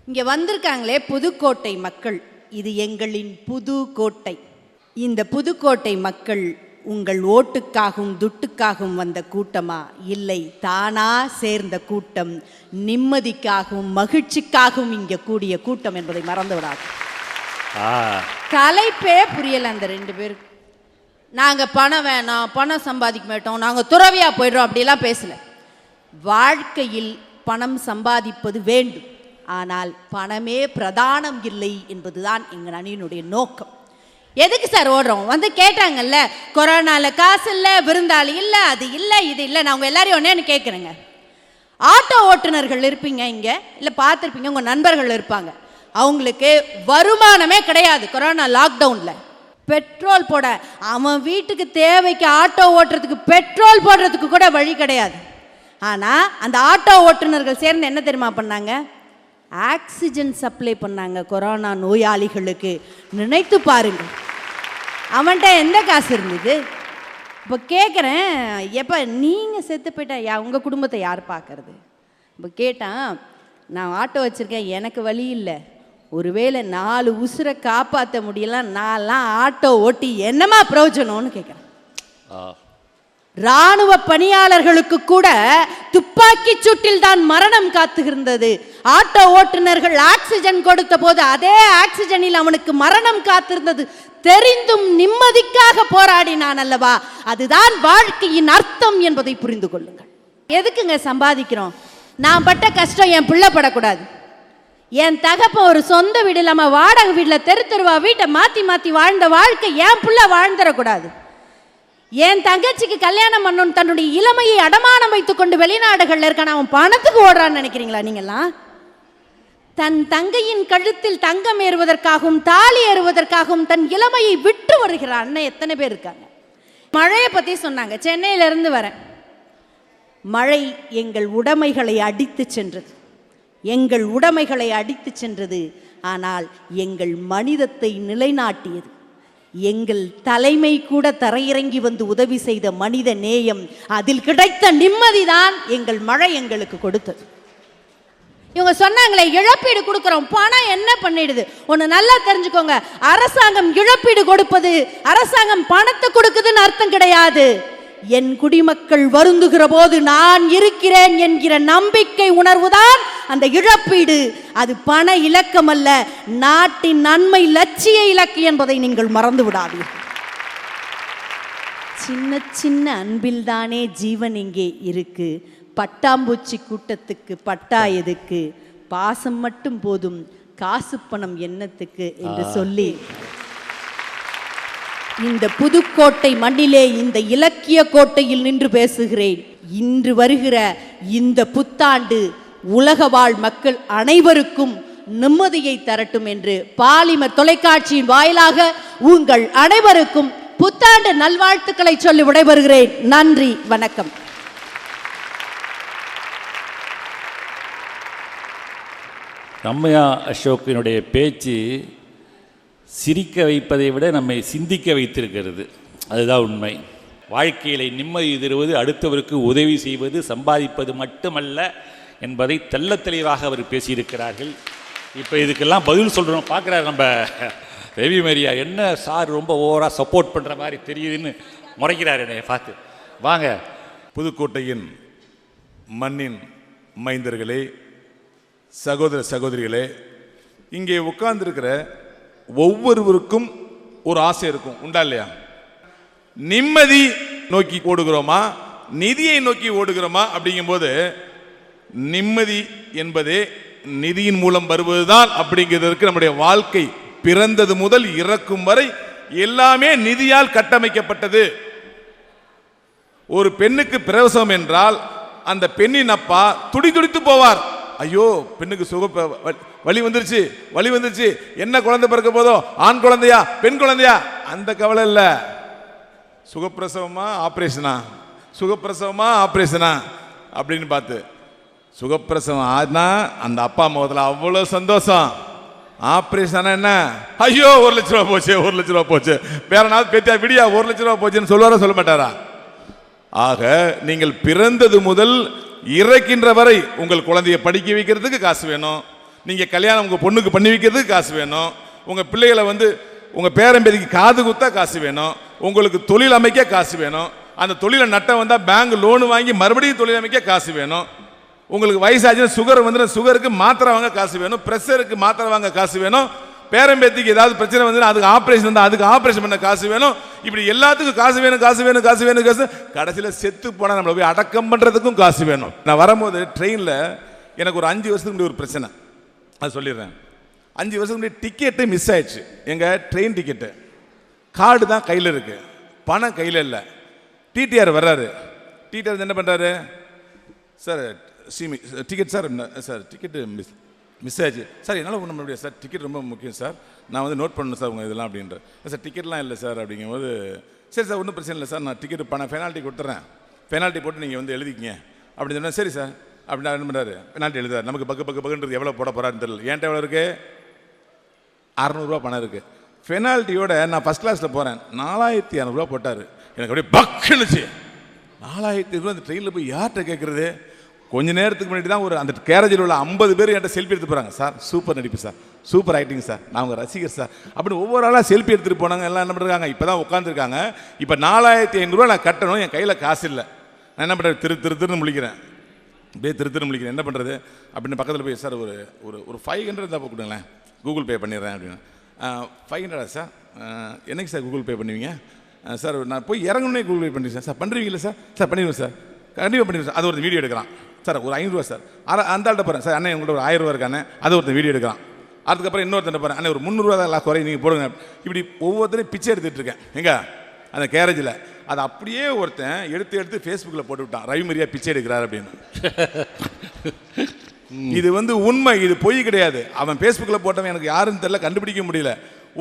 இங்கே வந்திருக்காங்களே புதுக்கோட்டை மக்கள், இது எங்களின் புதுக்கோட்டை. இந்த புதுக்கோட்டை மக்கள் உங்கள் ஓட்டுக்காகவும் துட்டுக்காகவும் வந்த கூட்டமா? இல்லை, தானா சேர்ந்த கூட்டம், நிம்மதிக்காகவும் மகிழ்ச்சிக்காகவும் இங்கே கூடிய கூட்டம் என்பதை மறந்து விடாது. தலைப்பே புரியல அந்த 2 பேருக்கு. நாங்கள் பணம் வேணாம், பணம் சம்பாதிக்க மாட்டோம், நாங்கள் துறவியா போயிடுறோம் அப்படிலாம் பேசல. வாழ்க்கையில் பணம் சம்பாதிப்பது வேண்டும், ஆனால் பணமே பிரதானம் இல்லை என்பதுதான் எங்கள் அணியினுடைய நோக்கம். எதுக்கு சார் ஓடுறோம்? வந்து கேட்டாங்கல்ல, கொரோனால காசு இல்லை, விருந்தாளி இல்லை, அது இல்லை, இது இல்லை. நான் உங்கள் எல்லாரையும் ஒன்னேன்னு கேட்குறேங்க. ஆட்டோ ஓட்டுநர்கள் இருப்பீங்க இங்கே, இல்லை பார்த்துருப்பீங்க, உங்கள் நண்பர்கள் இருப்பாங்க. அவங்களுக்கு வருமானமே கிடையாது. கொரோனா லாக்டவுனில் பெட்ரோல் போட, அவன் வீட்டுக்கு தேவைக்கு ஆட்டோ ஓட்டுறதுக்கு பெட்ரோல் போடுறதுக்கு கூட வழி கிடையாது. ஆனால் அந்த ஆட்டோ ஓட்டுநர்கள் சேர்ந்து என்ன தெரியுமா பண்ணாங்க? ஆக்சிஜன் சப்ளை பண்ணாங்க கொரோனா நோயாளிகளுக்கு. நினைத்து பாருங்க, அவன்கிட்ட எந்த காசு இருந்தது? இப்போ கேட்குறேன், எப்போ நீங்கள் செத்து போயிட்டா உங்கள் குடும்பத்தை யார் பார்க்கறது? இப்போ கேட்டான், நான் ஆட்டோ வச்சுருக்கேன், எனக்கு வழி இல்லை, ஒருவேளை 4 உசுரை காப்பாற்ற முடியலாம், நான்லாம் ஆட்டோ ஓட்டி என்னமா பிரயோஜனம்னு கேட்குறேன். இராணுவ பணியாளர்களுக்கு கூட துப்பாக்கி சூட்டில் தான் மரணம் காத்துகின்றது. ஆட்டோ ஓட்டுநர்கள் ஆக்சிஜன் கொடுத்த போது அதே ஆக்சிஜனில் அவனுக்கு மரணம் காத்திருந்தது. தெரிந்தும் நிம்மதிக்காக போராடினான் அல்லவா? அதுதான் வாழ்க்கையின் அர்த்தம் என்பதை புரிந்து கொள்ளுங்கள். எதுக்குங்க சம்பாதிக்கிறோம்? நான் பட்ட கஷ்டம் என் பிள்ளை படக்கூடாது. என் தகப்பன் ஒரு சொந்த வீடு இல்லாமல் வாடகை வீட்டில் தெரு தெருவா வீட்டை மாற்றி மாற்றி வாழ்ந்த வாழ்க்கை என் பிள்ளை வாழ்ந்துடக்கூடாது. என் தங்கச்சிக்கு கல்யாணம் பண்ணணும் தன்னுடைய இளமையை அடமானம் வைத்துக் கொண்டு வெளிநாடுகளில் இருக்கான அவன் பணத்துக்கு ஓடுறான்னு நினைக்கிறீங்களா நீங்கள்லாம்? தன் தங்கையின் கழுத்தில் தங்கம் ஏறுவதற்காகவும் தாலி ஏறுவதற்காகவும் தன் இளமையை விட்டு வருகிற அண்ணன் எத்தனை பேர் இருக்காங்க? மழையை பற்றி சொன்னாங்க. சென்னையிலிருந்து வரேன். மழை எங்கள் உடைமைகளை அடித்து சென்றது, எங்கள் உடைமைகளை அடித்து சென்றது. ஆனால் எங்கள் மனிதத்தை நிலைநாட்டியது. எங்கள் தலைமை கூட தரையிறங்கி வந்து உதவி செய்த மனித நேயம், அதில் கிடைத்த நிம்மதிதான் எங்கள் மழை எங்களுக்கு கொடுத்தது. இவங்க சொன்னாங்களே இழப்பீடு கொடுக்குறோம், பணம் என்ன பண்ணிடுது? ஒன்று நல்லா தெரிஞ்சுக்கோங்க, அரசாங்கம் இழப்பீடு கொடுப்பது, அரசாங்கம் பணத்தை கொடுக்குதுன்னு அர்த்தம் கிடையாது. என் குடிமக்கள் வருந்துகிற போது நான் இருக்கிறேன் என்கிற நம்பிக்கை உணர்வுதான் அந்த இழப்பீடு. அது பண இலக்கம் அல்ல, நாட்டின் நன்மை லட்சிய இலக்கு என்பதை நீங்கள் மறந்து விடாதீர்கள். சின்ன சின்ன அன்பில்தானே ஜீவன் இங்கே இருக்கு. பட்டாம்பூச்சி கூட்டத்துக்கு பட்டா எதுக்கு? பாசம் மட்டும் போதும், காசு பணம் என்னத்துக்கு என்று சொல்லி இந்த புதுக்கோட்டை மண்ணிலே இந்த இலக்கிய கோட்டையில் நின்று பேசுகிறேன். இன்று வருகிற இந்த புத்தாண்டு உலக வாழ் மக்கள் அனைவருக்கும் நிம்மதியை தரட்டும் என்று பாலிமர் தொலைக்காட்சியின் வாயிலாக உங்கள் அனைவருக்கும் புத்தாண்டு நல்வாழ்த்துக்களை சொல்லி விடைபெறுகிறேன். நன்றி, வணக்கம். ரம்யா அசோக்கினுடைய பேச்சு சிரிக்க வைப்பதை விட நம்மை சிந்திக்க வைத்திருக்கிறது. அதுதான் உண்மை. வாழ்க்கையில் நிம்மதி தருவது, அடுத்தவருக்கு உதவி செய்வது, சம்பாதிப்பது மட்டுமல்ல என்பதை தெள்ள தெளிவாக அவர் பேசியிருக்கிறார்கள். இப்போ இதுக்கெல்லாம் பதில் சொல்கிறோம். பார்க்குறாரு நம்ம ரவி மரியா என்ன சார் ரொம்ப ஓவராக சப்போர்ட் பண்ணுற மாதிரி தெரியுதுன்னு முறைக்கிறார் என்னை பார்த்து. வாங்க. புதுக்கோட்டையின் மண்ணின் மைந்தர்களே, சகோதர சகோதரிகளே, இங்கே உட்கார்ந்துருக்கிற ஒவ்வொருவருக்கும் ஒரு ஆசை இருக்கும், உண்டா இல்லையா? நிம்மதி நோக்கி ஓடுகிறோமா, நிதியை நோக்கி ஓடுகிறோமா? அப்படிங்கும்போது நிம்மதி என்பதே நிதியின் மூலம் வருவதுதான் அப்படிங்கிறதுக்கு நம்முடைய வாழ்க்கை பிறந்தது முதல் இறக்கும் வரை எல்லாமே நிதியால் கட்டமைக்கப்பட்டது. ஒரு பெண்ணுக்கு பிரசவம் என்றால் அந்த பெண்ணின் அப்பா துடித்து போவார். ஐயோ, பெண்ணுக்கு வலி வந்துருச்சு, என்ன குழந்தை பிறக்க போதோ, ஆண் குழந்தையா பெண் குழந்தையா, அந்த கவலை இல்ல. சுகப்பிரசவமா ஆபரேஷனா அப்படின்னு பார்த்து சுகப்பிரசவம் ஆனா அந்த அப்பா முகத்துல அவ்வளவு சந்தோஷம். ஆபரேஷன் என்ன, ஐயோ 1 லட்ச ரூபா போச்சு, வேற நாள் பேத்தியா விடியா 1 லட்ச ரூபா போச்சுன்னு சொல்லுவாரா சொல்ல மாட்டாரா? ஆக நீங்கள் பிறந்தது முதல் இறக்கின்ற வரை உங்கள் குழந்தையை படிக்க வைக்கிறதுக்கு காசு வேணும், நீங்க கல்யாணம் உங்க பொண்ணுக்கு பண்ணி வைக்கிறதுக்கு காசு வேணும், உங்க பிள்ளைகளை உங்க பேரம்பேதிக்கு காது குத்தா காசு வேணும், உங்களுக்கு தொழில் அமைக்க காசு வேணும், அந்த தொழிலை நட்டம் வந்தா பேங்க் லோன் வாங்கி மறுபடியும் தொழில் அமைக்க காசு வேணும், உங்களுக்கு வயசாச்சுன்னா சுகர் வந்து சுகருக்கு மாத்திரை வாங்க காசு வேணும், பிரஷருக்கு மாத்திரை வாங்க காசு வேணும், பேரம்பேத்திக்கு ஏதாவது பிரச்சனை வந்து அதுக்கு ஆபரேஷன் வந்தா அதுக்கு ஆபரேஷன் பண்ண காசு வேணும். இப்படி எல்லாத்துக்கும் காசு வேணும். கடைசியில் செத்து போனா நம்மளை போய் அடக்கம் பண்றதுக்கும் காசு வேணும். நான் வரும்போது ட்ரெயின்ல எனக்கு ஒரு 5 வருஷத்துக்கு முன்னாடி ஒரு பிரச்சனை, அது சொல்லிடுறேன். 5 வருஷத்துக்கு முன்னாடி டிக்கெட்டு மிஸ் ஆயிடுச்சு. எங்க ட்ரெயின் டிக்கெட்டு, கார்டு தான் கையில் இருக்கு, பணம் கையில் இல்லை. டிடிஆர் வர்றாரு. டிடிஆர் என்ன பண்றாரு, sir ticket sir ticket miss ஆச்சு சார், என்னால் ஒன்றும் முடியாது சார், டிக்கெட் ரொம்ப முக்கியம் சார், நான் வந்து நோட் பண்ணணும் சார் உங்கள் இதெல்லாம் அப்படின்ற. சார் டிக்கெட்லாம் இல்லை சார் அப்படிங்கும்போது, சரி சார் ஒன்றும் பிரச்சனை இல்லை சார், நான் டிக்கெட் பணம் பெனால்ட்டி கொடுத்துட்றேன், பெனால்ட்டி போட்டு நீங்கள் வந்து எழுதிக்கிங்க அப்படின்னு சொன்னால், சரி சார் அப்படின்னா என்ன பண்ணுறாரு, பெனால்ட்டி எழுதுறாரு. நமக்கு பக்குன்றது எவ்வளோ போட போகிறாருன்னு தெரியல. என்கிட்ட எவ்வளோ இருக்குது, 600 ரூபா பணம் இருக்குது. பெனால்ட்டியோட நான் ஃபஸ்ட் கிளாஸில் போகிறேன், 4200 ரூபா போட்டார். எனக்கு அப்படியே பக்குன்னுச்சு. 4200 அந்த ட்ரெயினில் போய் யார்கிட்ட கேட்குறது? கொஞ்ச நேரத்துக்கு முன்னாடி தான் அந்த கேரேஜில் உள்ள 50 பேர் என்கிட்ட செல்ஃபி எடுத்து போகிறாங்க. சார் சூப்பர் நடிப்பு சார், சூப்பர் ஆக்டிங் சார், நான் உங்கள் ரசிகர் சார் அப்படின்னு ஒவ்வொரு ஆளாக செல்ஃபி எடுத்துகிட்டு போனாங்க. எல்லாம் என்ன பண்ணுறாங்க, இப்போ தான் உட்காந்துருக்காங்க. இப்போ 4500 ரூபா நான் கட்டணும், என் கையில் காசு இல்லை. நான் என்ன பண்ணுறேன், திருன்னு முழிக்கிறேன், அப்படியே திருன்னு முழிக்கிறேன். என்ன பண்ணுறது அப்படின்னு பக்கத்தில் போய், சார் ஒரு 500 தான் கொடுங்களேன், கூகுள் பே பண்ணிடுறேன் அப்படின்னு. 500 சார், என்னைக்கு சார் கூகுள் பே பண்ணுவீங்க? சார் நான் போய் இறங்கணுன்னே கூகுள் பே பண்ணிடுறேன் சார். பண்ணுறீங்களா சார்? சார் பண்ணிடுவேன் சார், கண்டிப்பாக பண்ணிடுவேன் சார். அது ஒரு வீடியோ எடுக்கிறான். சார் ஒரு 500 ரூபா சார், அந்த ஆள்கிட்ட போகிறேன் சார், அண்ணன் உங்கள்கிட்ட ஒரு 1000 ரூபா இருக்கானே, அது ஒருத்தர் வீடியோ எடுக்கிறான். அதுக்கப்புறம் இன்னொருத்தன் போகிறேன், அண்ணன் ஒரு 300 ரூபா தான் குறை நீங்கள் போடுங்க. இப்படி ஒவ்வொருத்தரையும் பிச்சை எடுத்துகிட்டு இருக்கேன் எங்க அந்த கேரேஜில். அதை அப்படியே ஒருத்தன் எடுத்து ஃபேஸ்புக்கில் போட்டு விட்டான், ரவி மரியா பிச்சை எடுக்கிறார் அப்படின்னு. இது உண்மை, இது பொய் கிடையாது. அவன் ஃபேஸ்புக்கில் போட்டவன் எனக்கு யாருன்னு தெரியல, கண்டுபிடிக்க முடியல.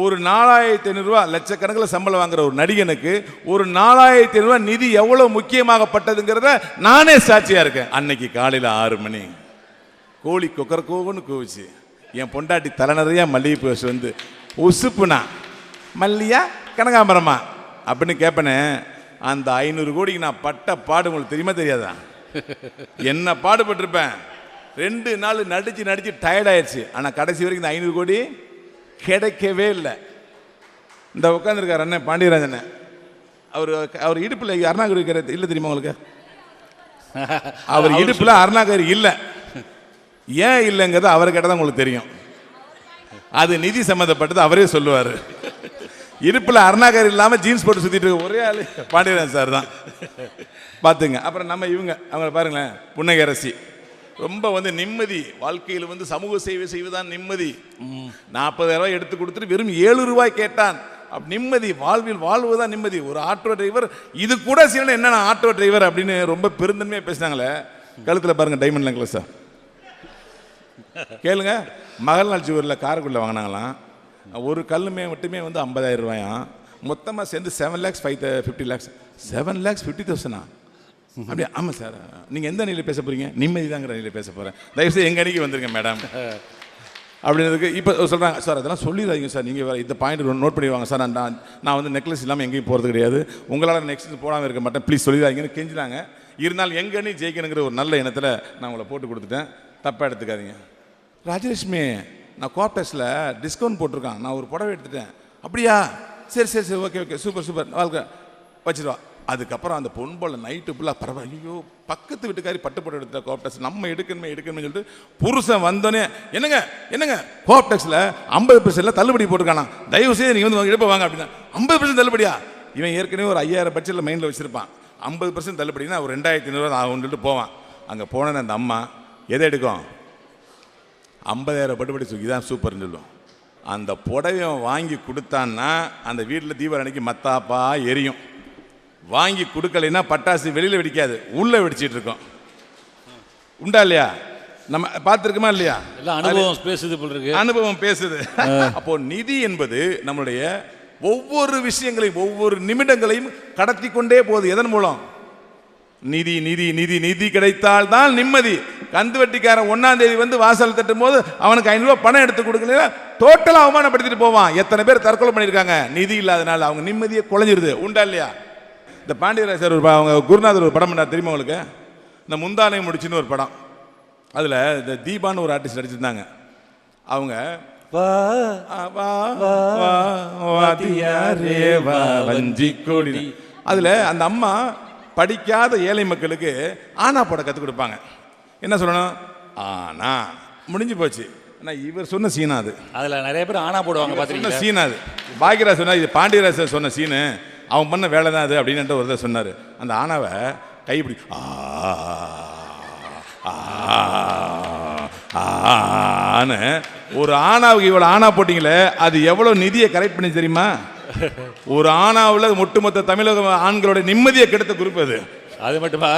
ஒரு 4500 ரூபா லட்சக்கணக்கில் சம்பளம் வாங்குற ஒரு நடிகனுக்கு ஒரு 4500 ரூபா நிதி எவ்வளவு முக்கியமாகப்பட்டதுங்கிறத நானே சாட்சியா இருக்கேன். அன்னைக்கு காலையில் 6 மணி கோழி கொக்கரக்கோன்னு கூவிச்சு. என் பொண்டாட்டி தலை நிறையா மல்லிகை பூ உசுப்புனா, மல்லியா கனகாம்பரமா அப்படின்னு கேட்பனே. அந்த 500 கோடிக்கு நான் பட்ட பாடு உங்களுக்கு தெரியுமா தெரியாதா? என்ன பாடுபட்டிருப்பேன். 2 நாள் நடிச்சு டயர்ட் ஆயிடுச்சு. ஆனால் கடைசி வரைக்கும் இந்த 500 கோடி கிடைக்கவே இல்லை. இந்த உட்காந்துருக்கார் அண்ணன் பாண்டியராஜன், அவர் இடுப்பில் அருணாகரி இல்லை தெரியுமா உங்களுக்கு? அவர் இடுப்பில் அருணாகரி இல்லை. ஏன் இல்லைங்கிறது அவரை கேட்டால் தான் உங்களுக்கு தெரியும். அது நிதி சம்மந்தப்பட்டது, அவரே சொல்லுவார். இடுப்பில் அருணாகரி இல்லாமல் ஜீன்ஸ் போட்டு சுற்றிட்டு இருக்க ஒரே ஆள் பாண்டியராஜன் சார் தான். பார்த்துங்க. அப்புறம் நம்ம அவங்கள பாருங்களேன், புன்னகரசி ரொம்ப நிம்மதி வாழ்க்கையில் சமூக சேவை செய்வதுதான் நிம்மதி. 40,000 ரூபாய் எடுத்து கொடுத்துட்டு வெறும் 7 ரூபாய் கேட்டான். நிம்மதி, வாழ்வில் வாழ்வுதான் நிம்மதி. ஒரு ஆட்டோ டிரைவர் இது கூட சில என்ன ஆட்டோ டிரைவர் அப்படின்னு ரொம்ப பெருந்தன்மையாக பேசினாங்களே. கழுத்தில் பாருங்க டைமண்ட் நெக்லஸ். கேளுங்க, மகள் நாள் ஜுவரில் காரைக்குடியில் வாங்கினாங்களாம். ஒரு கல்லுமே மட்டுமே 50,000 ரூபாயாம். மொத்தமாக சேர்ந்து 7 lakhs 50 lakhs 7 lakhs 50,000. அப்படியே ஆமாம் சார். நீங்கள் எந்த அணியில் பேச போகிறீங்க? நிம்மதி தாங்கிற அணியில் பேச போகிறேன், தயவுசெய்து எங்கள் அணிக்கு வந்துருங்க மேடம் அப்படின்றதுக்கு. இப்போ சொல்கிறாங்க, சார் அதெல்லாம் சொல்லிடாதீங்க சார், நீங்கள் இந்த பாயிண்ட் நோட் பண்ணிடுவாங்க சார். நான் நெக்லஸ் இல்லாமல் எங்கேயும் போகிறது கிடையாது, உங்களால் நெக்ஸ்ட் போடாமல் இருக்க மாட்டேன், ப்ளீஸ் சொல்லிடாதீங்கன்னு கெஞ்சினாங்க. இருந்தாலும் எங்கள் அணி ஜெயிக்கணுங்கிற ஒரு நல்ல எண்ணத்தில் நான் உங்களை போட்டு கொடுத்துட்டேன், தப்பாக எடுத்துக்காதீங்க. ராஜலட்சுமி, நான் கோப்டெக்ஸில் டிஸ்கவுண்ட் போட்டிருக்கான், நான் ஒரு புடவை எடுத்துட்டேன், அப்படியா, சரி சரி சரி, ஓகே ஓகே, சூப்பர் சூப்பர், வாழ்க்கை வச்சுருவா. அதுக்கப்புறம் அந்த பொன் போல நைட்டு ஃபுல்லாக பரவாயில்ல, ஐயோ பக்கத்து வீட்டுக்காரி பட்டுப்பட்டு எடுத்துட்டா கோஆப்டெக்ஸ், நம்ம எடுக்கணுமே சொல்லிட்டு புருஷன் வந்தோடனே என்னங்க என்னங்க கோஆப்டெக்ஸில் 50% தள்ளுபடி போட்டுருக்கானா, தயவு செய்து நீங்கள் வந்து எடுப்ப வாங்க அப்படின்னா. 50% தள்ளுபடியா? இவன் ஏற்கனவே ஒரு 5000 பட்ஜெட்டில் மைண்டில் வச்சுருப்பான். 50% தள்ளுபடினா ஒரு 2500 ஆகும்னு சொல்லிட்டு போவான். அங்கே போனேன்னு அந்த அம்மா எதை எடுக்கும், 50,000 பட்டுப்படி தூக்கி தான் சூப்பர்னு சொல்லுவோம். அந்த புடவை வாங்கி கொடுத்தான்னா அந்த வீட்டில் தீபாவளி அன்னைக்கு மத்தாப்பா எரியும். வாங்கி கொடுக்கலைன்னா பட்டாசு வெளியில் வெடிக்காது, உள்ளே வெடிச்சிட்டு இருக்கோம். உண்டா இல்லையா? நம்ம பார்த்துருக்கோமா இல்லையா? அனுபவம் பேசுது போல இருக்கு. அனுபவம் பேசுது. அப்போ நிதி என்பது நம்மளுடைய ஒவ்வொரு விஷயங்களையும் ஒவ்வொரு நிமிடங்களையும் கடத்தி கொண்டே போகுது. எதன் மூலம்? நிதி நிதி நிதி நிதி கிடைத்தால் தான் நிம்மதி. கந்து வட்டிக்காரன் 1ஆம் தேதி வந்து வாசல் தட்டும் போது அவனுக்கு 500 ரூபாய் பணம் எடுத்து கொடுக்கல, டோட்டலா அவமானப்படுத்திட்டு போவான். எத்தனை பேர் தற்கொலை பண்ணியிருக்காங்க நிதி இல்லாதனால, அவங்க நிம்மதியை குலைஞ்சிருது. உண்டா இல்லையா? இந்த பாண்டியராஜர் அவங்க குருநாதர் ஒரு படம் பண்ணார் தெரியுமா உங்களுக்கு? இந்த முந்தானை முடிச்சுன்னு ஒரு படம். அதில் இந்த தீபான்னு ஒரு ஆர்டிஸ்ட் நடிச்சிருந்தாங்க. அவங்க அதில் அந்த அம்மா படிக்காத ஏழை மக்களுக்கு ஆனா போட கற்றுக் கொடுப்பாங்க. என்ன சொல்லணும்? ஆனா முடிஞ்சு போச்சு. ஆனால் இவர் சொன்ன சீனா அது. அதில் நிறைய பேர் ஆனா போடுவாங்க. பார்த்தீங்கன்னா சீனா அது. பாக்யராஜ் சொன்னா இது பாண்டியராஜர் சொன்ன சீனு, அவன் பண்ண வேலை தான் அது அப்படின்ட்டு ஒருத்தர் சொன்னார். அந்த ஆனாவை கைப்பிடி ஆன்னு ஒரு ஆனாவுக்கு இவ்வளோ ஆனா போட்டிங்களே, அது எவ்வளோ நிதியை கரெக்ட் பண்ணி தெரியுமா? ஒரு ஆனாவில் ஒட்டுமொத்த தமிழக ஆண்களோட நிம்மதியை கெடுத்த குறிப்பு அது. அது மட்டுமா?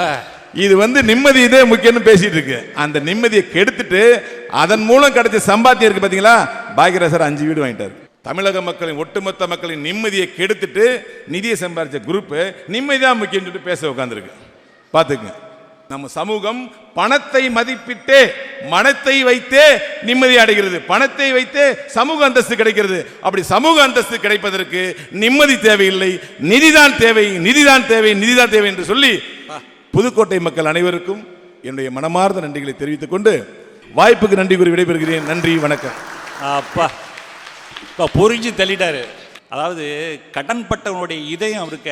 இது வந்து நிம்மதி இதே முக்கியம்னு பேசிட்டு இருக்கு. அந்த நிம்மதியை கெடுத்துட்டு அதன் மூலம் கிடைச்ச சம்பாத்தியம் இருக்கு பார்த்தீங்களா? பாக்யராஜர் 5 வீடு வாங்கிட்டார். தமிழக மக்களின் ஒட்டுமொத்த மக்களின் நிம்மதியை கெடுத்துட்டு நிதியை சம்பாதிச்ச குரூப் நிம்மதி தான் முக்கியம் சொல்லிட்டு பேச உட்காந்துருக்கு. பார்த்துக்குங்க. நம்ம சமூகம் பணத்தை மதிப்பிட்டே மனத்தை வைத்தே நிம்மதி அடைகிறது, பணத்தை வைத்தே சமூக அந்தஸ்து கிடைக்கிறது. அப்படி சமூக அந்தஸ்து கிடைப்பதற்கு நிம்மதி தேவையில்லை, நிதிதான் தேவை, நிதிதான் தேவை, நிதிதான் தேவை என்று சொல்லி புதுக்கோட்டை மக்கள் அனைவருக்கும் என்னுடைய மனமார்ந்த நன்றிகளை தெரிவித்துக் கொண்டு வாய்ப்புக்கு நன்றி கூறி விடைபெறுகிறேன். நன்றி, வணக்கம். அப்பா இப்போ புரிஞ்சு தள்ளிட்டாரு. அதாவது கடன்பட்டவனுடைய இதயம் இருக்க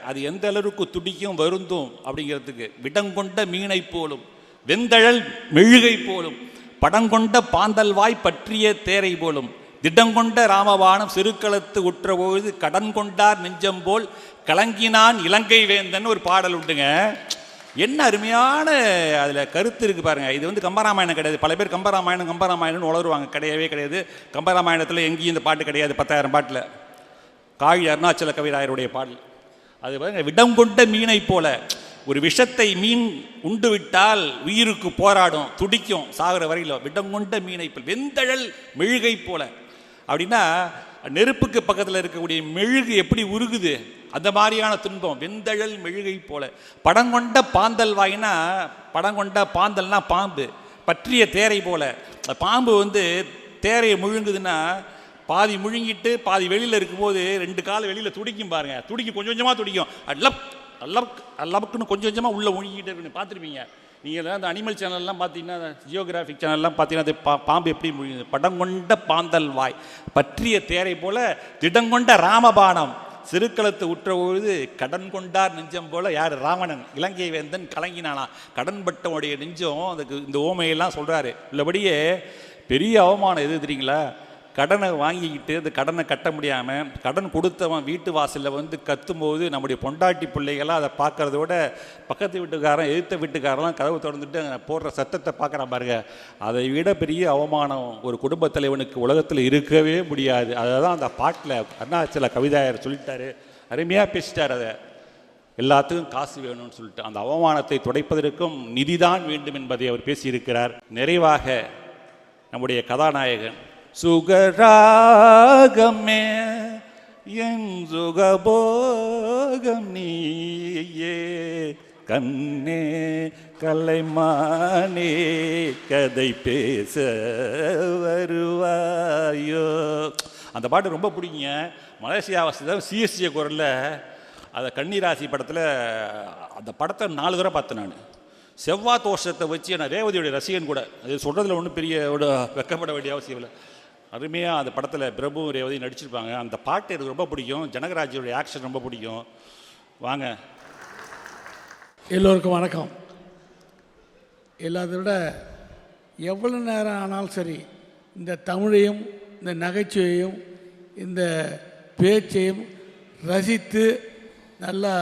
அது எந்த அளவுக்கு துடிக்கும் வருந்தும் அப்படிங்கிறதுக்கு, விடங்கொண்ட மீனை போலும் வெந்தழல் மெழுகை போலும் படங்கொண்ட பாந்தல்வாய் பற்றிய தேரை போலும் திடங்கொண்ட ராமபாணம் சிறுக்களத்து உற்றபொழுது கடன் கொண்டார் நெஞ்சம் போல் கலங்கினான் இலங்கை வேந்தன் ஒரு பாடல் உண்டுங்க. என்ன அருமையான அதில் கருத்து இருக்குது பாருங்கள். இது வந்து கம்பராமாயணம் கிடையாது. பல பேர் கம்பராமாயணம்னு உளருவாங்க. கிடையவே கிடையாது. கம்பராமாயணத்தில் எங்கேயும் இந்த பாட்டு கிடையாது. 10,000 பாட்டில் காழி அருணாச்சல கவிராயருடைய பாடல் அது பாருங்க. விடம் கொண்ட மீனை போல, ஒரு விஷத்தை மீன் உண்டு விட்டால் உயிருக்கு போராடும், துடிக்கும் சாகிற வரையில். விடம் கொண்ட மீனை போல் வெந்தழல் மெழுகை போல அப்படின்னா நெருப்புக்கு பக்கத்தில் இருக்கக்கூடிய மெழுகு எப்படி உருகுது, அந்த மாதிரியான துன்பம். வெந்தழல் மெழுகை போல படங்கொண்ட பாந்தல் வாயினா, படங்கொண்ட பாந்தல்னா பாம்பு, பற்றிய தேரை போல. பாம்பு வந்து தேரையை முழுங்குதுன்னா பாதி முழுங்கிட்டு பாதி வெளியில் இருக்கும்போது 2 கால் வெளியில் துடிக்கும் பாருங்க. துடிக்கும், கொஞ்சம் கொஞ்சமாக துடிக்கும். அல்லப்புக்குன்னு கொஞ்சம் கொஞ்சமாக உள்ளே முழுங்கிட்டு இருக்குன்னு பார்த்துருப்பீங்க நீங்கள். அந்த அனிமல் சேனல்லாம் பார்த்தீங்கன்னா, ஜியோகிராஃபிக் சேனல்லாம் பார்த்தீங்கன்னா அது பாம்பு எப்படி முழுங்குது. படங்கொண்ட பாந்தல் வாய் பற்றிய தேரை போல திடங்கொண்ட ராமபாணம் சிறுக்களத்து உற்றபொழுது கடன் கொண்டார் நெஞ்சம் போல. யார்? ராவணன். இலங்கை வேந்தன் கலங்கினானா. கடன்பட்டவனுடைய நெஞ்சம். அதுக்கு இந்த ஓமையெல்லாம் சொல்கிறாரு. உள்ளபடியே பெரிய அவமானம் எது தெரியுங்களா? கடனை வாங்கிக்கிட்டு அந்த கடனை கட்ட முடியாமல் கடன் கொடுத்தவன் வீட்டு வாசலில் வந்து கத்தும்போது நம்முடைய பொண்டாட்டி பிள்ளைகள்லாம் அதை பார்க்குறத விட பக்கத்து வீட்டுக்காரன் எதிர்த்த வீட்டுக்காரெல்லாம் கதவு திறந்துட்டு அங்கே போடுற சத்தத்தை பார்க்குறான் பாருங்க. அதை விட பெரிய அவமானம் ஒரு குடும்பத் தலைவனுக்கு உலகத்தில் இருக்கவே முடியாது. அதை தான் அந்த பாட்டில் அருணாச்சல கவிதாயர் சொல்லிட்டாரு. அருமையாக பேசிட்டார். அதை எல்லாத்துக்கும் காசு வேணும்னு சொல்லிட்டு அந்த அவமானத்தை துடைப்பதற்கும் நிதிதான் வேண்டும் என்பதை அவர் பேசியிருக்கிறார். நிறைவாக நம்முடைய கதாநாயகன் சுகராகமே என் சுகபோகம் நீயே கண்ணே கலைமானே கதை பேச வருவாயோ. அந்த பாட்டு ரொம்ப பிடிக்குங்க. மலேசியா வாசிதான் சிஎஸ்சிய குரலில் அதை கன்னிராசி படத்தில் அந்த படத்தை 4 தடவை பார்த்தேன் நான். செவ்வாய் தோஷத்தை வச்சு நான் ரேவதியோடைய ரசிகன் கூட. அது சொல்கிறதுல ஒன்றும் பெரிய வெக்கப்பட வேண்டிய அவசியம் இல்லை. அருமையாக அந்த படத்தில் பிரபு ரேவதி நடிச்சிருப்பாங்க. அந்த பாட்டு எனக்கு ரொம்ப பிடிக்கும். ஜனகராஜோடைய ஆக்ஷன் ரொம்ப பிடிக்கும். வாங்க. எல்லோருக்கும் வணக்கம். எல்லாத்தை விட எவ்வளோ நேரம் ஆனாலும் சரி இந்த தமிழையும் இந்த நகைச்சுவையும் இந்த பேச்சையும் ரசித்து நல்லா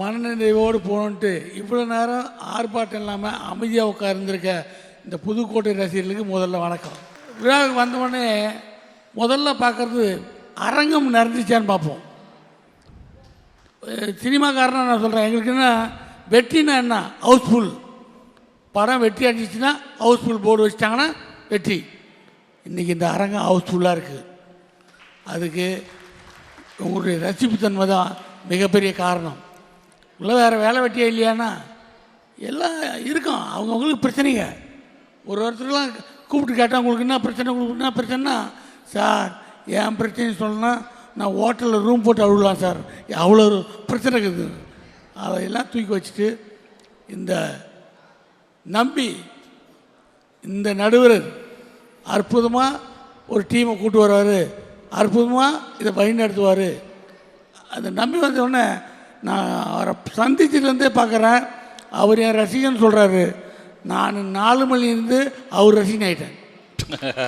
மனநிறைவோடு போகணுன்ட்டு இவ்வளோ நேரம் ஆர்ப்பாட்டம் இல்லாமல் அமைதியாக உட்கார்ந்துருக்க இந்த புதுக்கோட்டை ரசிகர்களுக்கு முதல்ல வணக்கம். விழாவுக்கு வந்தவுடனே முதல்ல பார்க்குறது அரங்கம் நிறைஞ்சிச்சான்னு பார்ப்போம். சினிமாக்காரனா நான் சொல்கிறேன், எங்களுக்கு என்ன வெற்றினா என்ன, ஹவுஸ்ஃபுல். படம் வெற்றி அடிச்சிச்சுன்னா ஹவுஸ்ஃபுல் போர்டு வச்சிட்டாங்கன்னா வெற்றி. இன்றைக்கி இந்த அரங்கம் ஹவுஸ்ஃபுல்லாக இருக்குது. அதுக்கு உங்களுடைய ரசிப்புத்தன்மை தான் மிகப்பெரிய காரணம். உள்ள வேறு வேலை வெட்டியே இல்லையானா எல்லாம் இருக்கும். அவங்கவுங்களுக்கு பிரச்சனைங்க. ஒருத்தருக்கெலாம் கூப்பிட்டு கேட்டால் உங்களுக்கு என்ன பிரச்சனை, உங்களுக்கு என்ன பிரச்சனைனா, சார் என் பிரச்சனைன்னு சொல்லணும்னா நான் ஹோட்டலில் ரூம் போட்டு அழுகலாம் சார், அவ்வளோ ஒரு பிரச்சனை இருக்குது. அதையெல்லாம் தூக்கி வச்சுட்டு இந்த நம்பி இந்த நடுவர் அற்புதமாக ஒரு டீமை கூட்டு வருவார், அற்புதமாக இதை வழி நடத்துவார். அந்த நம்பி வந்தவுடனே நான் அவரை சந்திச்சிலேருந்தே பார்க்குறேன். அவர் என் ரசிகன்னு சொல்கிறாரு. நான் 4 மணிலேருந்து அவர் ரசிகன் ஆகிட்டேன்.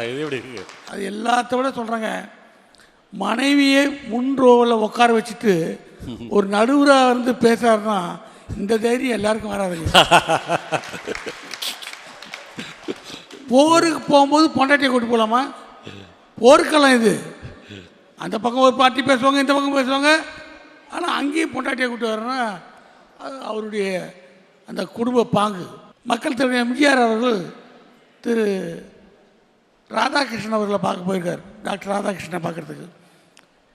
இது எப்படி இருக்கு? அது எல்லாத்த விட சொல்கிறாங்க, மனைவியை முன்ரோவில் உட்கார வச்சுட்டு ஒரு நடுவராக இருந்து பேசுறாருன்னா இந்த தைரியம் எல்லாருக்கும் வராதுங்க. போருக்கு போகும்போது பொண்டாட்டியை கூட்டு போகலாமா? போருக்கெல்லாம் இது. அந்த பக்கம் ஒரு பார்ட்டி பேசுவாங்க, இந்த பக்கம் பேசுவாங்க. ஆனால் அங்கேயும் பொண்டாட்டியை கூட்டு வரேன்னா அது அவருடைய அந்த குடும்ப பாங்கு. மக்கள் தலைவர் எம்ஜிஆர் அவர்கள் திரு ராதாகிருஷ்ணன் அவர்களை பார்க்க போயிருக்கார். டாக்டர் ராதாகிருஷ்ணனை பார்க்குறதுக்கு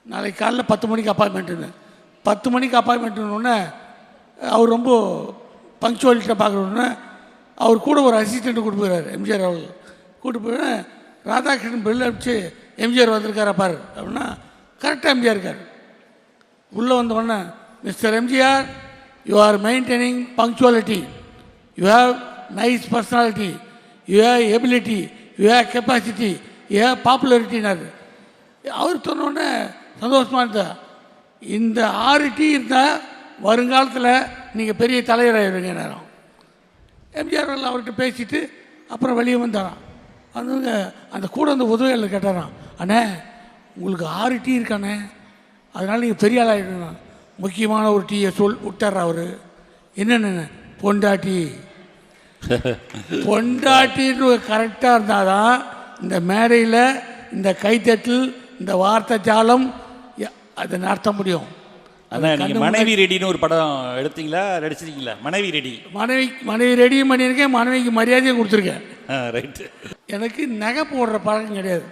நாளைக்கு காலைல 10 மணிக்கு அப்பாயின்மெண்ட்டுன்னு. 10 மணிக்கு அப்பாயின்மெண்ட்டுன்னொன்னே அவர் ரொம்ப பங்க்சுவாலிட்டியாக பார்க்கணுன்னு அவர் கூட ஒரு அசிஸ்டண்ட்டு கூட்டு போயிறார். எம்ஜிஆர் அவர்கள் கூட்டு போய் ராதாகிருஷ்ணன் பெல் அடிச்சு எம்ஜிஆர் வந்திருக்காரா பாரு அப்படின்னா கரெக்டாக எம்ஜிஆர் இருக்கார். உள்ளே வந்தோடனே, mister MGR, you are maintaining punctuality, you have nice personality, you have ability, you have capacity, you have பாப்புலாரிட்டினார். அவர் சொன்னோடனே சந்தோஷமாக இருந்தா. இந்த 6 டீ இருந்தால் வருங்காலத்தில் நீங்கள் பெரிய தலைவராகிடுவீங்க. நேரம் எம்ஜிஆர் அவர்கிட்ட பேசிட்டு அப்புறம் வெளியே வந்தாராம். வந்து அந்த கூட அந்த உதவியாளர் கேட்டாராம், அண்ணே உங்களுக்கு 6 டீ இருக்கானே, அதனால் நீங்கள் பெரிய ஆளாகிடுங்க. முக்கியமான ஒரு டீயை விட்டார் அவர். என்னென்ன? பொண்டாட்டி. பொண்டாட்டின்னு கரெக்டாக இருந்தால் தான் இந்த மேடையில் இந்த கைத்தட்டல் இந்த வார்த்தை ஜாலம் அதை நடத்த முடியும். அதான் நீங்கள் மனைவி ரெடின்னு ஒரு படம் எடுத்தீங்களா, நடிச்சிருக்கீங்களா? மனைவி ரெடி. மனைவி ரெடியும் பண்ணியிருக்கேன், மனைவிக்கு மரியாதையும் கொடுத்துருக்கேன். ரைட்டு. எனக்கு நகை போடுற பழக்கம் கிடையாது.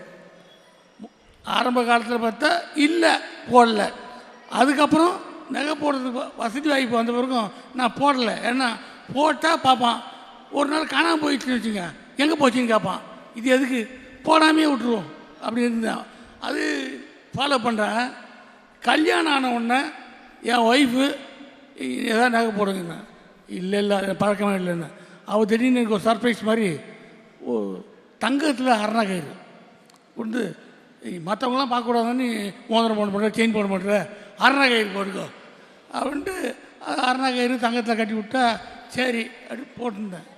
ஆரம்ப காலத்தில் பார்த்தா இல்லை, போடல. அதுக்கப்புறம் நகை போடுறதுக்கு வசதி வாய்ப்பு வந்த பிறகும் நான் போடலை. ஏன்னா போட்டால் பார்ப்பான், ஒரு நாள் காணாமல் போயிடுச்சுன்னு வச்சுங்க, எங்கே போச்சுன்னு கேட்பான். இது எதுக்கு, போடாமே விட்டுருவோம் அப்படி இருந்தேன். அது ஃபாலோ பண்ணுறேன். கல்யாணம் ஆன உடனே என் ஒய்ஃபு எதாவது நகை போடுங்கண்ணா, இல்லை பழக்கமே இல்லைன்னு. அவள் திடீர்னு எனக்கு ஒரு சர்ப்ரைஸ் மாதிரி தங்கத்தில் அரணா கயிறு கொண்டு, மற்றவங்களாம் பார்க்கக்கூடாதுன்னு மோதிரம் போட மாட்டேன், செயின் போட மாட்டேன், அரணா கயிறு போட்டுக்கோ அப்படின்ட்டு அரணா கயிறு தங்கத்தில் கட்டி விட்டா சரி அப்படி போட்டுருந்தேன்.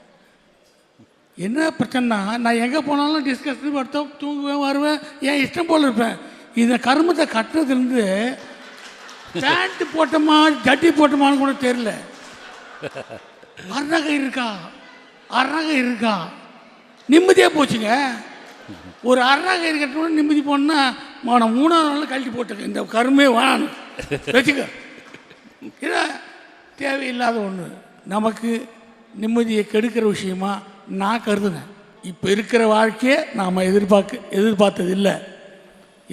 என்ன பிரச்சனைனா, நான் எங்கே போனாலும் டிஸ்கஷன் படுத்தோம், தூங்குவேன், வருவேன், என் இஷ்டம் போல் இருப்பேன். இந்த கருமத்தை கட்டுறதுலேருந்து பேண்ட்டு போட்டோமா ஜட்டி போட்டோமான்னு கூட தெரியல. அரணா கயிறு இருக்கா, அரணா கயிறு இருக்கா, நிம்மதியாக போச்சுங்க. ஒரு அரணா கயிறு கட்டணும் நிம்மதி போனால் நான் 3ஆவது நாள் கழட்டி போட்டுருக்கேன். இந்த கருமே வேணும் வச்சுக்க. இதை தேவையில்லாத ஒன்று, நமக்கு நிம்மதியை கெடுக்கிற விஷயமா நான் கருதுனேன். இப்போ இருக்கிற வாழ்க்கையை நாம் எதிர்பார்த்தது இல்லை.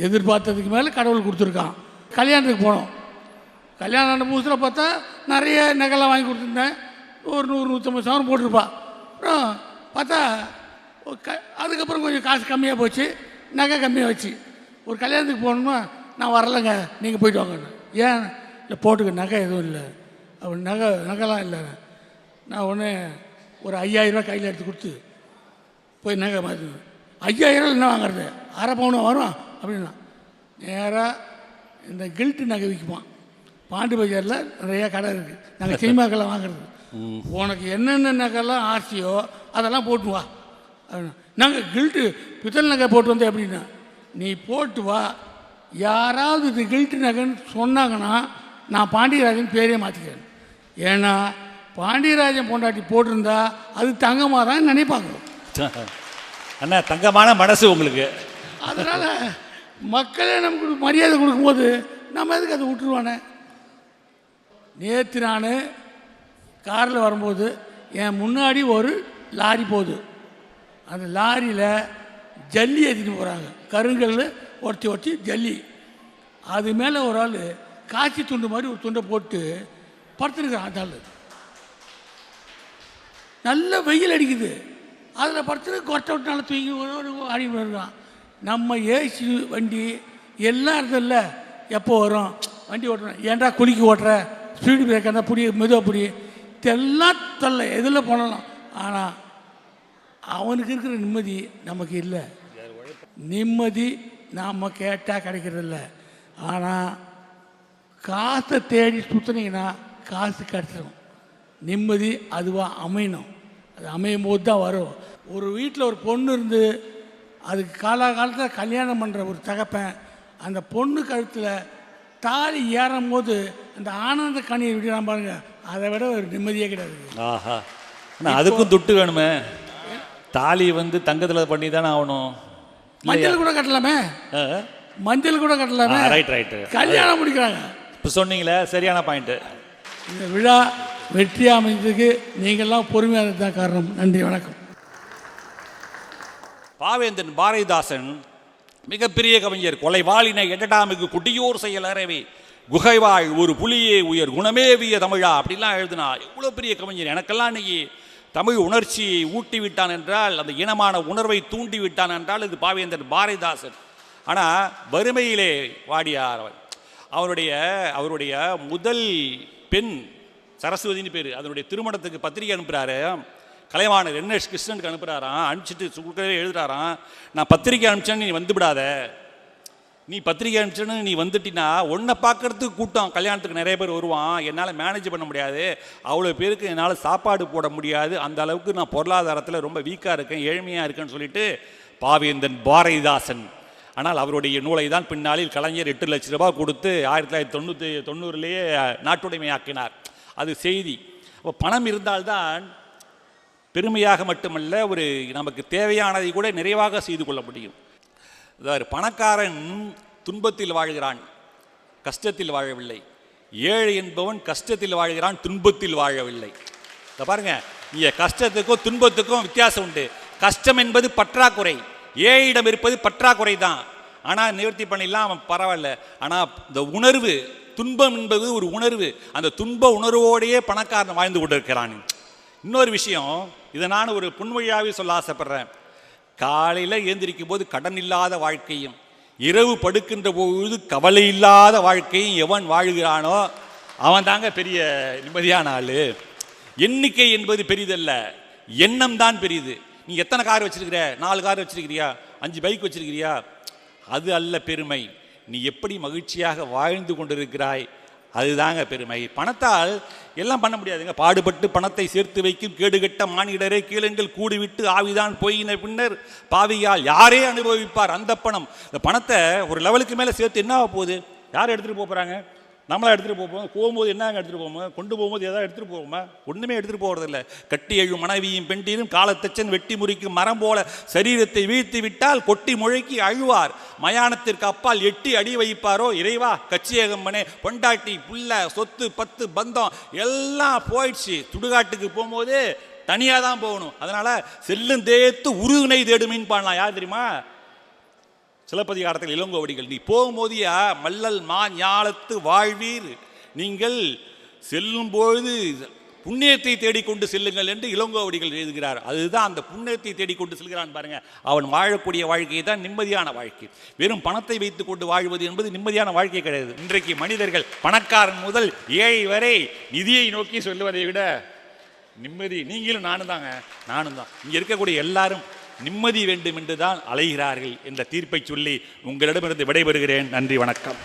எதிர்பார்த்ததுக்கு மேலே கடவுள் கொடுத்துருக்கான். கல்யாணத்துக்கு போனோம். கல்யாணம் ஆன புதுசில் பார்த்தா நிறைய நகைலாம் வாங்கி கொடுத்துருந்தேன். ஒரு 100-150 சவரம் போட்டிருப்பா. அப்புறம் பார்த்தா அதுக்கப்புறம் கொஞ்சம் காசு கம்மியாக போச்சு, நகை கம்மியாக வச்சு. ஒரு கல்யாணத்துக்கு போகணுமா, நான் வரலைங்க, நீங்கள் போய்ட்டு வாங்கன்னு. ஏன் இல்லை, போட்டுக்க, நகை எதுவும் இல்லை அப்படி. நகைலாம் இல்லை. நான் ஒன்று ஒரு 5000 ரூபா கையில் எடுத்து கொடுத்து போய் நகை மாற்றினேன். 5000 என்ன வாங்குறது, அரை பவுன் வரும் அப்படின்னா. நேராக இந்த கில்ட்டு நகை விற்குவான். பாண்டி பஜாரில் நிறையா கடை இருக்குது, நாங்கள் சினிமாக்கெல்லாம் வாங்குறது. உனக்கு என்னென்ன நகைலாம் ஆசையோ அதெல்லாம் போட்டு வா அப்படின்னா. நாங்கள் கில்ட்டு பித்தளை நகை போட்டு வந்தேன் அப்படின்னா, நீ போட்டு வா, யாராவது இது கில்ட்டு நகைன்னு சொன்னாங்கன்னா நான் பாண்டியராஜன் பேரே மாற்றிக்கிறேன். ஏன்னா பாண்டியராஜன் பொண்டாட்டி போட்டிருந்தா அது தங்கமாக தான் நினைப்பாங்க. அண்ணா தங்கமான மனசு உங்களுக்கு. அதனால் மக்களே நமக்கு மரியாதை கொடுக்கும்போது நம்ம எதுக்கு அதை விட்டுருவானே. நேற்று நான் காரில் வரும்போது என் முன்னாடி ஒரு லாரி போகுது. அந்த லாரியில் ஜல்லி ஏற்றிட்டு போகிறாங்க, கருங்கல் ஒட்டி ஜல்லி. அது மேலே ஒரு ஆள் காய்ச்சி துண்டு மாதிரி ஒரு துண்டை போட்டு படுத்துருக்கான். அந்த ஆள் நல்ல வெயில் அடிக்குது, அதில் படுத்துட்டு கொட்டை விட்டு நல்லா தூங்கி ஆடி இருக்கான். நம்ம ஏசி வண்டி எல்லாம் இருந்ததில்ல, எப்போ வரும் வண்டி ஓட்டுறேன், ஏன்டா குளிக்க ஓட்டுற, ஸ்பீடு பிரேக் இருந்தால் புடி, மெதுவாக புடி, இதெல்லாம் தொல்லை, எதில் போனலாம். ஆனால் அவனுக்கு இருக்கிற நிம்மதி நமக்கு இல்லை. நிம்மதி நாம் கேட்டால் கிடைக்கிறதில்ல. ஆனால் காசை தேடி சுற்றினீங்கன்னா காசு கிடச்சிடும். நிம்மதி அதுவாக அமையணும். அது அமையும் போது தான் வரும். ஒரு வீட்டில் ஒரு பொண்ணு இருந்து அதுக்கு காலகாலத்தில் கல்யாணம் பண்ணுற ஒரு தகப்பன் அந்த பொண்ணு கழுத்தில் தாலி ஏறும் போது அந்த ஆனந்த கண்ணீர் விடுறான் பாருங்க, அதை விட ஒரு நிம்மதியே கிடையாது. ஆஹா, ஆனால் அதுக்கும் துட்டு வேணுமே. தாலி வந்து தங்கத்தில் பண்ணி தானே ஆகணும். மஞ்சள் கூட கட்டலாமே, மஞ்சள் கூட கட்டலாமே. ரைட் ரைட்டு, கல்யாணம் முடிக்கிறாங்க. இப்போ சொன்னீங்களே சரியான பாயிண்ட்டு. இந்த விழா வெற்றி அமைந்ததுக்கு நீங்கள்லாம் பொறுமையாக தான் காரணம். நன்றி, வணக்கம். பாவேந்தன் பாரதிதாசன் மிகப்பெரிய கவிஞர். கொலைவாளினை எடடாமுக்கு குடியோர் செயல் அறவே குகைவாழ் ஒரு புலியே உயர் குணமேவிய தமிழா அப்படிலாம் எழுதுனா. எவ்வளோ பெரிய கவிஞர். எனக்கெல்லாம் இன்னைக்கு தமிழ் உணர்ச்சியை ஊட்டி விட்டான் என்றால், அந்த இனமான உணர்வை தூண்டி விட்டான் என்றால் இது பாவேந்தன் பாரதிதாசன். ஆனால் வறுமையிலே வாடியார் அவர். அவருடைய முதல் பெண் சரஸ்வதினு பேர். அதனுடைய திருமணத்துக்கு பத்திரிகை அனுப்புகிறாரு. கலைவாணர் NS கிருஷ்ணனுக்கு அனுப்புகிறாராம். அனுப்பிச்சிட்டு சுருக்கவே எழுதுறாராம், நான் பத்திரிக்கை அனுப்பிச்சேன்னு நீ வந்து விடாத, நீ பத்திரிக்கை அனுப்பிச்சேன்னு நீ வந்துட்டினா உன்னை பார்க்கறதுக்கு கூட்டம் கல்யாணத்துக்கு நிறைய பேர் வருவான், என்னால் மேனேஜ் பண்ண முடியாது, அவ்வளோ பேருக்கு என்னால் சாப்பாடு போட முடியாது, அந்த அளவுக்கு நான் பொருளாதாரத்தில் ரொம்ப வீக்காக இருக்கேன், ஏழ்மையாக இருக்கேன்னு சொல்லிட்டு பாவேந்தன் பாரதிதாசன். ஆனால் அவருடைய நூலை தான் பின்னாளில் கலைஞர் 8 லட்சம் ரூபாய் கொடுத்து 1990 நாட்டுடைமையாக்கினார். அது செய்தி. அப்போ பணம் இருந்தால்தான் பெருமையாக மட்டுமல்ல, ஒரு நமக்கு தேவையானதை கூட நிறைவாக செய்து கொள்ள முடியும். அதாவது பணக்காரன் துன்பத்தில் வாழ்கிறான், கஷ்டத்தில் வாழவில்லை. ஏழை என்பவன் கஷ்டத்தில் வாழ்கிறான், துன்பத்தில் வாழவில்லை. இதை பாருங்க, இங்கே கஷ்டத்துக்கும் துன்பத்துக்கும் வித்தியாசம் உண்டு. கஷ்டம் என்பது பற்றாக்குறை, ஏழையிடம் இருப்பது பற்றாக்குறை தான். ஆனால் நிவர்த்தி பண்ணிடலாம், அவன் பரவாயில்ல. ஆனால் இந்த உணர்வு, துன்பம் என்பது ஒரு உணர்வு, அந்த துன்ப உணர்வோடையே பணக்காரன் வாழ்ந்து கொண்டிருக்கிறான். இன்னொரு விஷயம், இதை நான் ஒரு புன்மொழியாகவே சொல்ல ஆசைப்படுறேன். காலையில் எழுந்திருக்கும் போது கடன் இல்லாத வாழ்க்கையும், இரவு படுக்கின்ற பொழுது கவலை இல்லாத வாழ்க்கையும் எவன் வாழ்கிறானோ அவன் தாங்க பெரிய நிம்மதியான ஆள். எண்ணிக்கை என்பது பெரிதல்ல, எண்ணம் தான் பெரிது. நீ எத்தனை கார் வச்சிருக்கிற, 4 கார் வச்சிருக்கிறியா, 5 பைக் வச்சிருக்கிறியா, அது அல்ல பெருமை. நீ எப்படி மகிழ்ச்சியாக வாழ்ந்து கொண்டிருக்கிறாய், அதுதாங்க பெருமை. பணத்தால் எல்லாம் பண்ண முடியாதுங்க. பாடுபட்டு பணத்தை சேர்த்து வைக்கும் கேடுகட்ட மானிடரே கீழங்கள் கூடிவிட்டு ஆவிதான் போயின பின்னர் பாவியால் யாரே அனுபவிப்பார் அந்த பணம். இந்த பணத்தை ஒரு லெவலுக்கு மேலே சேர்த்து என்ன ஆக போகுது? யார் எடுத்துகிட்டு போகிறாங்க? நம்மளா எடுத்துகிட்டு போவோம். போகும்போது என்னங்க எடுத்துகிட்டு போவோமா? கொண்டு போகும்போது எதாவது எடுத்துகிட்டு போவோமா? ஒன்றுமே எடுத்துகிட்டு போகிறதில்ல. கட்டி எழும் மனைவியும் பெண்டீரும் காலத்தச்சன் வெட்டி முறிக்கும் மரம் போல சரீரத்தை வீழ்த்தி விட்டால் கொட்டி முழைக்கி அழுவார், மயானத்திற்கு அப்பால் எட்டி அடி வைப்பாரோ இறைவா கச்சியகம்மனே. பொண்டாட்டி புள்ள சொத்து பத்து பந்தம் எல்லாம் போயிடுச்சு. சுடுகாட்டுக்கு போகும்போது தனியாக தான் போகணும். அதனால் செல்லும் தேத்து உருவினை தேடுமின்னு பாடலாம். யார் தெரியுமா? சிலப்பதிகாரத்தில் இளங்கோவடிகள். நீ போகும்போதியா மல்லல் மா ஞாலத்து வாழ்வீர், நீங்கள் செல்லும் பொழுது புண்ணியத்தை தேடிக்கொண்டு செல்லுங்கள் என்று இளங்கோவடிகள் எழுதுகிறார். அதுதான் அந்த புண்ணியத்தை தேடிக்கொண்டு செல்கிறான் பாருங்க. அவன் வாழக்கூடிய வாழ்க்கை தான் நிம்மதியான வாழ்க்கை. வெறும் பணத்தை வைத்துக் கொண்டு வாழ்வது என்பது நிம்மதியான வாழ்க்கை கிடையாது. இன்றைக்கு மனிதர்கள் பணக்காரன் முதல் ஏழை வரை நிதியை நோக்கி சொல்லுவதை விட நிம்மதி, நீங்களும் நானும் தாங்க, நானும் தான், இங்கே இருக்கக்கூடிய எல்லாரும் நிம்மதி வேண்டும் என்றுதான் அலைகிறார்கள் என்ற தீர்ப்பை சொல்லி உங்களிடமிருந்து விடைபெறுகிறேன். நன்றி, வணக்கம்.